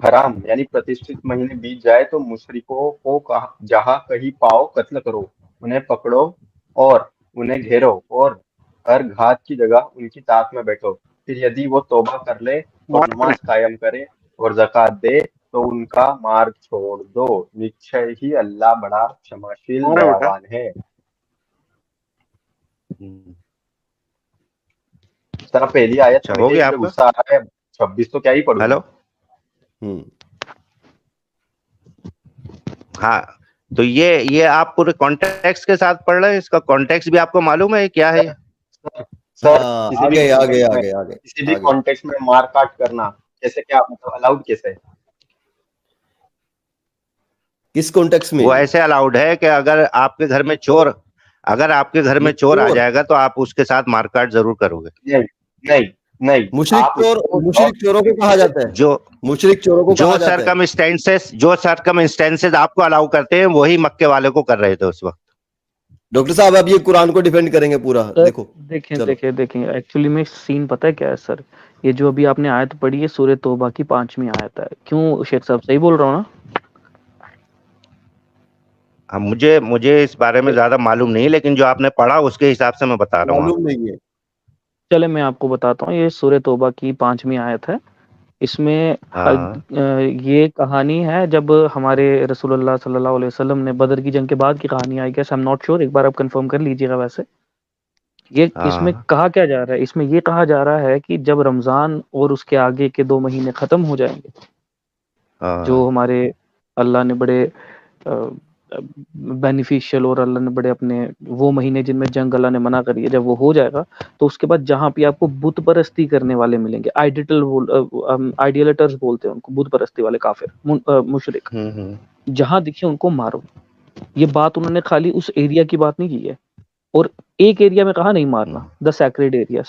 S1: हराम यानी प्रतिष्ठित महीने बीत जाए तो मुशरिकों को जहाँ कहीं पाओ कत्ल करो, उन्हें पकड़ो और उन्हें घेरो और हर घात की जगह उनकी ताक में बैठो। फिर यदि वो तौबा कर ले और नमाज कायम करे और ज़कात दे तो उनका मार्ग छोड़ दो, निश्चय ही अल्लाह बड़ा क्षमाशील
S4: कौन है बेटा?
S1: दयावान है। सर पहली आयत
S3: अच्छा,
S1: पढ़
S3: हो
S1: के
S3: गया
S1: मुझे
S3: आपका?
S1: गुस्सा आ रहा है, 26 तो क्या ही पढ़ूं
S3: हेलो।
S1: मैं।
S3: हाँ, तो ये आप पूरे कॉन्टेक्स्ट के साथ पढ़ रहे हैं? इसका कॉन्टेक्स्ट भी आपको मालूम है क्या है?
S1: सर
S2: हाँ,
S1: किसी भी
S2: आगे आगे
S1: कॉन्टेक्स्ट में,
S2: आगे आगे
S1: किसी भी
S2: आगे।
S1: कॉन्टेक्स्ट में मार काट करना कैसे, क्या मतलब अलाउड कैसे है?
S2: किस कॉन्टेक्स्ट में?
S3: वो ऐसे अलाउड है कि अगर आपके घर में चोर आ जाएगा तो आप उसके साथ मारकाट जरूर करोगे।
S1: नहीं नहीं नहीं,
S2: मुशरिक चोरों को कहा जाता है।
S3: जो
S2: मुशरिक चोरों को कहा जाता है।
S3: जो सरकमस्टेंसेस आपको अलाउ करते हैं वही मक्के वाले को कर रहे थे उस वक्त।
S2: डॉक्टर साहब, अब ये कुरान को डिफेंड करेंगे पूरा। देखो,
S6: देखें एक्चुअली में सीन पता है क्या है सर, ये जो अभी आपने आयत पढ़ी है सूरह तौबा की 5वीं आयत है। क्यों शेख साहब, सही बोल रहा हूँ ना?
S3: मुझे इस बारे में ज्यादा मालूम नहीं, लेकिन जो आपने पढ़ा उसके हिसाब से मैं बता रहा हूँ।
S2: मालूम नहीं है।
S6: चले मैं आपको बताता हूँ, ये सूरह तौबा की 5वीं आयत है। इसमें ये कहानी है जब हमारे रसूलुल्लाह सल्लल्लाहु अलैहि वसल्लम ने, बदर की जंग के बाद की कहानी, I guess, I am not sure, एक बार आप कंफर्म कर लीजिएगा। वैसे ये इसमें कहा क्या जा रहा है, इसमें ये कहा जा रहा है कि जब रमजान और उसके आगे के 2 महीने खत्म हो जाएंगे, जो हमारे अल्लाह ने बड़े बेनिफिशियल और अल्लाह ने बड़े अपने वो महीने जिनमें जंग अल्लाह ने मना करी है, जब वो हो जाएगा तो उसके बाद जहाँ पे आपको बुत परस्ती करने वाले मिलेंगे, आइडियलेटर्स बोलते हैं उनको, बुत परस्ती वाले काफिर मुशरिक, जहाँ दिखे उनको मारो। ये बात उन्होंने खाली उस एरिया की बात नहीं की है, और एक एरिया में कहा नहीं मारना, द सैक्रेड एरिया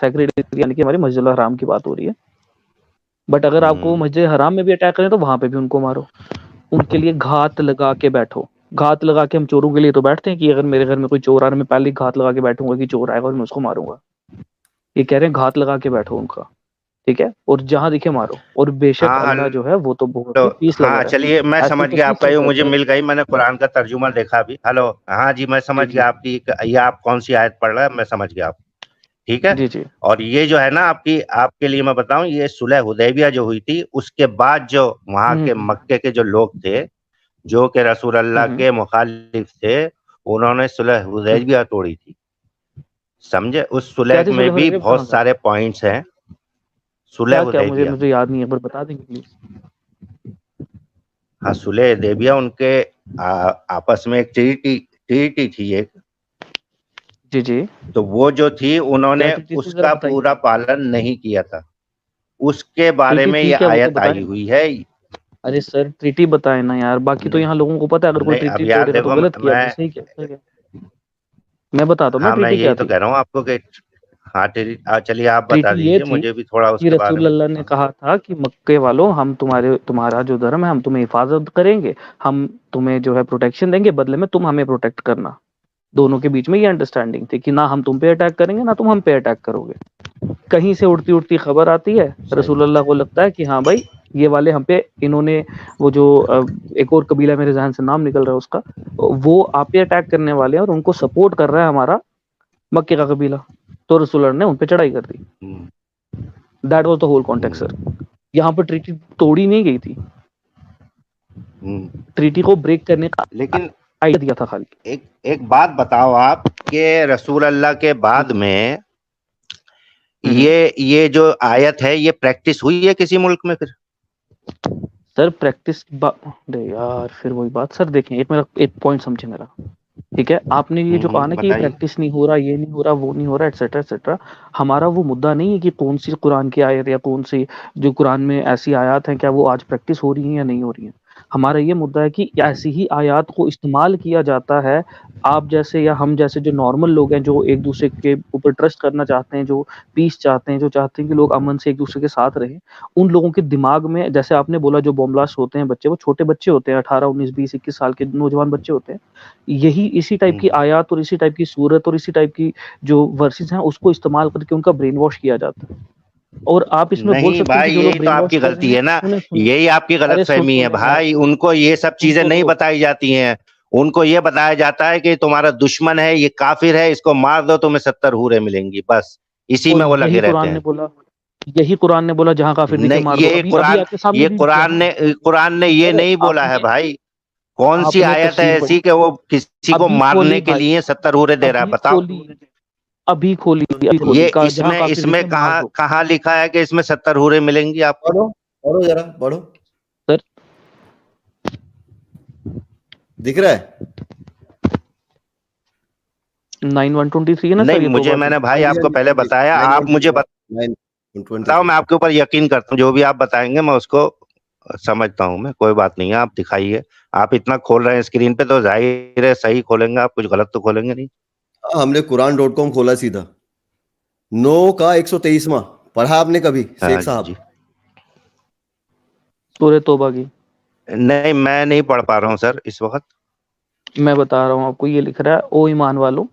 S6: यानी कि हमारे मस्जिद हराम की बात हो रही है। बट अगर आपको मस्जिद हराम में भी अटैक करें तो वहां पे भी उनको मारो, उनके लिए घात लगा के बैठो, घात लगा के हम चोरों के लिए तो बैठते हैं कि अगर मेरे घर में कोई चोर आ रहा है मैं पहले ही घात लगा के बैठूंगा कि चोर आएगा और मैं उसको मारूंगा। ये कह रहे हैं घात लगा के बैठो उनका, ठीक है, और जहां दिखे मारो। और बेशक
S3: हाँ
S6: अल्लाह जो है वो तो बहुत
S3: तो
S6: ही पीस लवर
S3: हाँ
S6: है,
S3: चलिए, मैं
S6: ऐसे
S3: समझ
S6: तो
S3: गया
S6: पीस
S3: आपका, ये
S6: लवर
S3: मुझे
S6: है।
S3: मिल गई, मैंने कुरान का तर्जुमा देखा अभी। हेलो, हाँ जी, मैं समझ
S6: जी
S3: गया आपकी ये आप कौन सी आयत पढ़ रहा है, मैं समझ गया आप। ठीक है।
S6: जी जी
S3: और ये जो है ना आपके लिए मैं बताऊं, ये सुलह हुदैबिया जो हुई थी, उसके बाद जो वहां के मक्के के जो लोग थे, जो कि रसूल अल्लाह के मुखालिफ थे, उन्होंने सुलह हुदैबिया तोड़ी थी। समझे? उस
S6: क्या
S3: सुलह
S6: थी
S3: में
S6: सुलह
S3: भी
S6: हुदैबिया, कहाँ
S3: बहुत
S6: का,
S3: सारे पॉइंट्स हैं। सुलह
S6: क्या क्या, मुझे
S3: हुदैबिया,
S6: मुझे याद नहीं है, पर बता देंगे प्लीज।
S3: हाँ सुलह हुदैबिया उनके आपस में एक ट्रीटी थी एक,
S6: जी जी,
S3: तो वो जो थी
S6: क्या
S3: उन्होंने
S6: ट्रीटी थी जरा
S3: उसका
S6: बताइए।
S3: पूरा पालन नहीं किया था। उसके बारे
S6: ट्रीटी
S3: में
S6: थी
S3: ये
S6: क्या वो तो
S3: आयत
S6: बताए
S3: आई
S6: ना।
S3: हुई है।
S6: अरे सर ट्रीटी बताए ना यार, बाकी तो
S3: नहीं,
S6: यहाँ लोगों को पता है अगर कोई
S3: नहीं, अब
S6: ट्रीटी
S3: यार
S6: तोड़ेगा तो
S3: देखो,
S6: गलत किया,
S3: मैं
S6: अगर सही किया सही किया। मैं बताता हूँ ना
S3: हाँ मैं
S6: ट्रीटी क्या
S3: यही तो
S6: थी।
S3: कह रहा हूँ आपको कि हाँ चलिए आप बता
S6: ट्रीटी ये
S3: दीजिए
S6: थी
S3: मुझे भी थोड़ा
S6: कि
S3: उसके बारे
S6: रसूल
S3: में।
S6: अल्लाह ने
S3: हाँ,
S6: कहा था कि मक्के वालों हम तुम्हारा जो धर्म है हम तुम्हें हिफाजत करेंगे, हम तुम्हें जो है प्रोटेक्शन देंगे, बदले में तुम हमें प्रोटेक्ट करना। दोनों के बीच में ये अंडरस्टैंडिंग थी कि ना हम तुम पे अटैक करेंगे ना तुम हम पे अटैक करोगे। कहीं से उड़ती उड़ती खबर आती है,
S3: सही।
S6: रसूल अल्लाह को लगता है कि हाँ भाई ये वाले हम पे, इन्होंने वो जो एक और कबीला मेरे जहन से नाम निकल रहा है उसका, वो आप पे अटैक करने वाले हैं और उनको सपोर्ट कर रहा है हमारा मक्के का कबीला। तो रसूल अल्लाह ने उन पे चढ़ाई कर दी।
S3: Hmm,
S6: that was the whole context sir. यहाँ पर ट्रीटी तोड़ी नहीं गई थी,
S3: हम्म।
S6: ट्रीटी को ब्रेक करने का
S3: लेकिन
S6: आइडिया दिया था खाली।
S3: एक बात बताओ आप कि रसूल अल्लाह के बाद में
S6: हम्म।
S3: ये जो आयत है, ये प्रैक्टिस हुई है किसी मुल्क में फिर?
S6: सर प्रैक्टिस अरे यार फिर वही बात सर, देखें एक पॉइंट समझे मेरा, ठीक है, आपने ये जो कहा ना कि
S3: बताइए।
S6: प्रैक्टिस नहीं हो रहा, ये नहीं हो रहा, वो नहीं हो रहा, एटसेट्रा एटसेट्रा। हमारा वो मुद्दा नहीं है कि कौन सी कुरान की आयत या कौन सी जो कुरान में ऐसी आयत हैं क्या वो आज प्रैक्टिस हो रही हैं या नहीं हो रही हैं। हमारा ये मुद्दा है कि ऐसी ही आयत को इस्तेमाल किया जाता है, आप जैसे या हम जैसे जो नॉर्मल लोग हैं जो एक दूसरे के ऊपर ट्रस्ट करना चाहते हैं, जो पीस चाहते हैं, जो चाहते हैं कि लोग अमन से एक दूसरे के साथ रहें, उन लोगों के दिमाग में, जैसे आपने बोला जो बॉम्ब ब्लास्ट होते हैं बच्चे, वो छोटे बच्चे होते हैं, 18 19 20 21 साल के नौजवान बच्चे होते हैं। यही इसी टाइप की आयत और इसी टाइप की सूरत और इसी टाइप की जो वर्सेस हैं उसको इस्तेमाल करके उनका ब्रेन वॉश किया जाता है। और आप इसमें बोल
S3: नहीं
S6: सकते हैं कि
S3: भाई,
S6: जो लोग
S3: यही तो
S6: ब्रेन वॉश
S3: आपकी
S6: कर रहे
S3: गलती
S6: हैं,
S3: है ना,
S6: सुने सुने,
S3: यही आपकी गलत
S6: अरे सुन
S3: फहमी
S6: तो
S3: है
S6: ले यार,
S3: भाई। उनको ये सब
S6: सुन
S3: चीजें
S6: तो
S3: नहीं
S6: लो।
S3: बताई जाती हैं। उनको ये बताया जाता है कि तुम्हारा दुश्मन है, ये काफिर है, इसको मार दो, तुम्हें 70 हूरें मिलेंगी, बस इसी
S6: और
S3: में वो लगे रहते हैं।
S6: यही कुरान ने बोला जहां काफिर दिखे
S3: नहीं,
S6: मार दो। अभी अभी आपके सामने
S3: ये
S6: रीड किया ना।
S3: कुरान ने ये
S6: अरे
S3: नहीं बोला है भाई। कौन सी
S6: आपने
S3: आयत है
S6: तफसीर
S3: ऐसी
S6: पढ़ी,
S3: कि वो किसी को
S6: अभी
S3: मारने
S6: खोली
S3: के
S6: भाई,
S3: लिए 70 हूरें दे रहा है?
S6: अभी
S3: बताओ।
S6: खोली, अभी खोली, अभी
S3: ये
S6: खोली, जहां काफिर
S3: इसमें
S6: दिखे मार
S3: कहाँ
S6: दो।
S3: कहाँ लिखा है कि इसमें 70 हूरें मिलेंगी आपको?
S2: पढ़ो पढ़ो जरा पढ़ो,
S6: सर
S2: दिख रहा है?
S6: 9123 है ना
S3: नहीं,
S6: सर, ये
S3: मुझे
S6: तौबा की।
S3: मैंने भाई आपको पहले बताया, आप मुझे बताओ, मैं आपके ऊपर यकीन करता हूँ, जो भी आप बताएंगे मैं उसको समझता हूँ मैं, कोई बात नहीं है, आप दिखाइए। आप इतना खोल रहे हैं स्क्रीन पे तो जाहिर है सही खोलेंगे, आप कुछ गलत तो खोलेंगे नहीं।
S2: हमने कुरान.com खोला सीधा, 9 का 123वां पढ़ा आपने कभी
S3: हाँ
S2: शेख साहब?
S3: जी।
S6: सूरह तौबा की
S3: नहीं, मैं नहीं पढ़ पा रहा हूँ सर इस वक्त।
S6: मैं बता रहा हूँ आपको, ये लिख रहा है ओ ईमान वालों,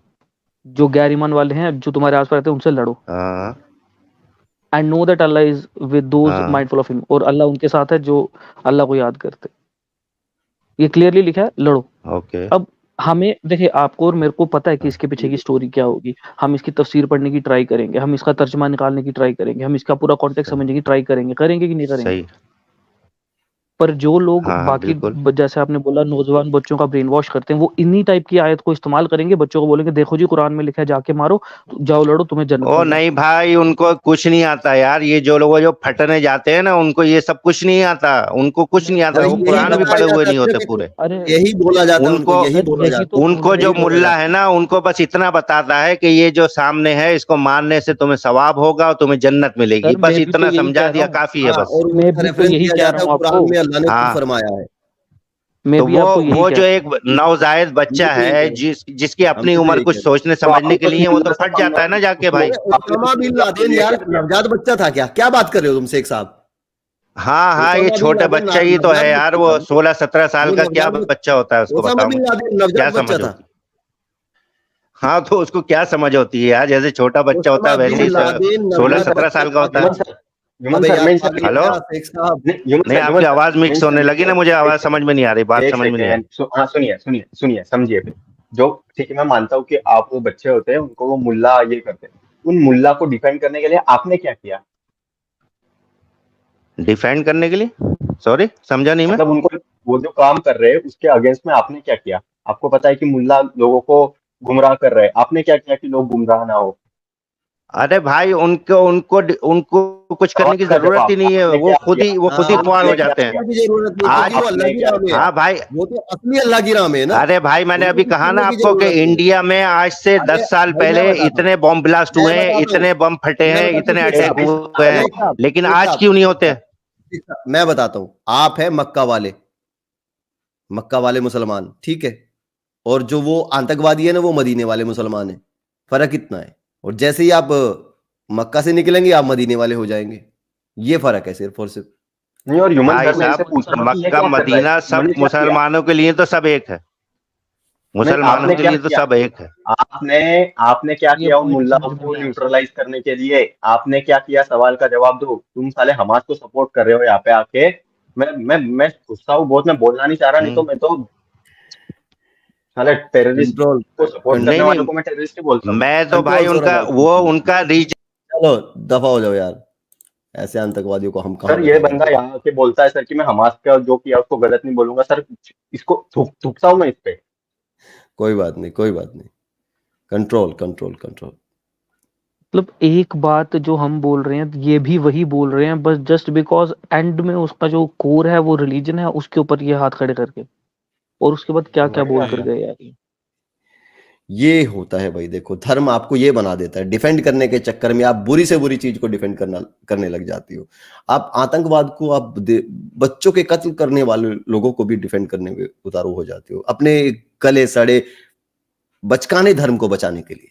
S6: जो गैर ईमान वाले हैं जो तुम्हारे आस पास रहते हैं उनसे लड़ो,
S3: हाँ,
S6: and know that Allah is with those
S3: हाँ,
S6: माइंडफुल ऑफ हिम, और अल्लाह उनके साथ है जो अल्लाह को याद करते। ये क्लियरली लिखा है, लड़ो।
S3: ओके।
S6: अब हमें देखिए, आपको और मेरे को पता है कि इसके पीछे की स्टोरी क्या होगी, हम इसकी तफसीर पढ़ने की ट्राई करेंगे, हम इसका तर्जमा निकालने की ट्राई करेंगे, हम इसका पूरा कॉन्टेक्स्ट समझने की ट्राई करेंगे, करेंगे कि नहीं करेंगे।
S3: सही।
S6: पर जो लोग
S3: हाँ,
S6: बाकी
S3: बिल्कुल।
S6: जैसे आपने बोला नौजवान बच्चों का ब्रेन वॉश करते हैं, वो इन्हीं टाइप की आयत को इस्तेमाल करेंगे, बच्चों को बोलेंगे देखो जी कुरान में लिखा है जाके मारो, जाओ लड़ो, तुम्हें जन्नत
S3: ओ
S6: मिलेगी।
S3: नहीं भाई, उनको कुछ नहीं आता यार, ये जो लोग जो फटने जाते हैं ना, उनको ये सब कुछ नहीं आता, उनको कुछ नहीं आता, वो
S2: यही
S3: कुरान भी
S2: बताया
S3: पढ़े हुए
S2: जाता
S3: नहीं
S2: है
S3: होते
S2: सिर्फ,
S3: पूरे।
S6: अरे
S2: यही बोला जाता है उनको,
S3: उनको
S2: यही
S6: सर
S2: बोला
S6: यही
S2: जाता
S6: तो
S3: उनको जो
S2: यही बोला
S3: मुल्ला
S2: जाता
S3: है ना, उनको बस इतना बताता है कि ये जो सामने है इसको मारने से तुम्हें सवाब होगा और तुम्हें जन्नत मिलेगी,
S6: सर
S3: बस
S6: मैं भी तो
S3: इतना
S6: यही
S3: समझा
S6: कह रहा
S3: दिया,
S6: हूँ,
S3: काफी
S2: है।
S3: है
S2: हाँ,
S3: बस।
S2: और
S6: मैं
S2: उसका
S6: भी तो
S2: रेफरेंस
S6: यही
S2: दिया
S6: कह
S2: जाता
S6: रहा
S2: है
S6: हूँ
S2: कुरान
S6: आपको,
S2: में, अल्लाह ने खुद
S3: हाँ,
S2: फरमाया है।
S6: मैं
S3: तो
S6: भी आपको यही
S3: वो
S6: कह
S3: जो
S6: रहा हूँ।
S3: एक नवजायज
S2: हम भी
S3: बच्चा
S2: तो यही कह
S3: है,
S2: रहे हैं,
S3: जिसकी
S2: हम
S3: अपनी
S2: भी तो
S3: उम्र
S2: यही
S3: कुछ
S2: कह रहे हैं।
S3: सोचने
S2: तो
S3: समझने के
S2: आपको
S3: लिए है, वो तो फट जाता है ना जाके भाई।
S2: उसामा बिन लादेन यार नवजात बच्चा था क्या? क्या बात कर रहे हो तुम शेख साहब?
S3: हाँ हाँ, ये
S2: ओसामा बिन
S3: छोटे
S2: लादेन
S3: बच्चा ही तो
S2: नवजात
S3: है यार,
S2: बच्चा
S3: वो
S2: था।
S3: 16-17 साल
S2: वो
S3: का क्या
S2: नवजात
S3: बच्चा होता है, उसको
S2: ओसामा
S3: बताओ
S2: बिन
S3: मुझे
S2: लादेन
S3: क्या
S2: नवजात बच्चा
S3: समझ
S2: था।
S3: होती। हाँ, तो उसको क्या समझ होती है यार, जैसे छोटा बच्चा होता है
S2: ओसामा
S3: वैसे
S2: बिन
S3: ही
S2: लादेन नवजात
S3: 16-17
S2: बच्चा
S3: साल का
S2: था
S3: होता
S2: क्या?
S3: है।
S1: युमन
S2: अबे
S1: सर
S2: यार
S1: मैं
S2: पागल
S1: इंटरप्ट
S3: हेलो,
S2: क्या शेख साहब।
S3: नहीं आपकी आवाज मिक्स होने लगी ना, मुझे आवाज समझ में नहीं आ रही, बात
S1: एक
S3: समझ में नहीं आ रही।
S1: सेकेंड हाँ सुनिए सुनिए सुनिए समझिए फिर। जो ठीक है मैं मानता हूँ कि आप वो बच्चे होते हैं उनको वो मुल्ला ये करते हैं, उन मुल्ला को डिफेंड करने के लिए आपने क्या किया?
S3: डिफेंड करने के लिए, सॉरी समझा नहीं मैं।
S1: मतलब उनको वो जो काम कर रहे हैं उसके अगेंस्ट में आपने क्या किया? आपको पता है कि मुल्ला लोगों को गुमराह कर रहे हैं, आपने क्या किया कि लोग गुमराह ना हो?
S3: अरे भाई उनको उनको उनको कुछ करने की
S1: सवाल का
S3: जरूरत ही
S1: जवाब
S3: नहीं है,
S1: आपने
S3: वो
S1: क्या
S3: खुद
S1: किया?
S3: ही वो खुद ही
S2: हाँ,
S3: फौर
S1: आपने
S3: हो
S2: उसको
S1: क्या
S3: जाते
S1: किया?
S3: हैं।
S2: करने की जरूरत नहीं क्योंकि वो
S3: आज
S2: अल्लाह
S1: आपने
S2: की
S1: क्या
S2: राह में है।
S1: किया?
S3: हाँ भाई,
S2: वो तो असली अल्लाह की राह में है ना।
S3: अरे भाई मैंने
S2: उनको
S3: अभी
S2: कुछ
S3: कहा ना
S2: करने की
S3: आपको कि
S2: जरूरत नहीं है।
S3: इंडिया में आज से
S2: अरे
S3: 10 साल
S2: भाई मैं
S3: पहले
S2: बताता हूँ,
S3: इतने बम ब्लास्ट
S2: मैं
S3: हुए हैं,
S2: बताता हूँ,
S3: इतने बम फटे
S2: मैं
S3: हैं,
S2: बताता हूँ
S3: इतने
S2: शेख
S1: ये
S3: अटैक
S2: साहब,
S1: अभी
S3: हुए हैं,
S2: शेख साहब,
S3: लेकिन
S2: शेख
S3: आज
S2: साहब,
S3: क्यों नहीं
S2: शेख
S3: होते।
S2: साहब, शेख साहब, मैं बताता हूँ। आप है मक्का वाले, मक्का वाले मुसलमान, ठीक है, और जो वो आतंकवादी है ना वो मदीने वाले मुसलमान है। फर्क इतना है। और जैसे ही आप मक्का से निकलेंगे आप मदीने वाले हो जाएंगे। ये फर्क है सिर्फ और सिर्फ।
S1: नहीं, और युमन
S3: भाई
S1: सर मैं इनसे
S3: साहब,
S1: पूछ रहा हूँ कि ये
S3: मक्का
S1: क्या कर रहा है?
S3: मदीना सब
S1: इन्होंने क्या किया?
S3: मुसलमानों के लिए तो सब एक है,
S1: नहीं
S3: मुसलमानों
S1: आपने
S3: के
S1: क्या
S3: लिए तो
S1: किया?
S3: सब एक है।
S1: आपने आपने क्या
S6: ये
S1: किया उन
S6: पॉइंट
S1: मुल्लाओं
S6: समझ में
S1: को
S6: नहीं आया सर।
S1: न्यूट्रलाइज करने के लिए? आपने क्या किया? सवाल का जवाब दो। तुम साले हमास को सपोर्ट कर रहे हो यहाँ पे आके। मैं गुस्सा हूँ बहुत, मैं बोलना नहीं चाह रहा, नहीं तो मैं तो साले टेररिस्ट
S2: कंट्रोल,
S1: को सपोर्ट करने
S3: नहीं
S1: वालों
S3: नहीं,
S1: को मैं टेररिस्ट ही बोलता हूँ।
S3: मैं तो भाई
S2: कंट्रोल
S3: उनका
S2: सौरभ
S3: वो
S2: भाई,
S3: उनका रीजन।
S2: चलो दफा हो जाओ यार। ऐसे आतंकवादियों को हम कहाँ
S1: सर ये
S2: बैठा
S1: बंदा
S2: देंगे।
S1: यहाँ के बोलता है सर कि मैं हमास का जो किया उसको गलत नहीं बोलूंगा सर। इसको थूकता हूँ मैं इस पे।
S2: कोई बात नहीं, कोई बात नहीं। Control control control.
S6: मतलब एक बात जो हम बोल रहे हैं ये भी वही बोल रहे हैं, बस जस्ट बिकॉज एंड में उसका जो कोर है वो रिलीजन है, उसके ऊपर ये हाथ खड़े करके, और उसके बाद क्या क्या
S1: वही
S6: बोल
S1: बात
S6: कर
S1: है।
S6: गए यार ये।
S2: ये होता है भाई, देखो धर्म आपको ये बना देता है, डिफेंड करने के चक्कर में आप बुरी से बुरी चीज को डिफेंड करने लग जाती हो। आप आतंकवाद को आप बच्चों के कत्ल करने वाले लोगों को भी डिफेंड करने में उतारू हो जाते हो, अपने गले सड़े बचकाने धर्म को बचाने के लिए।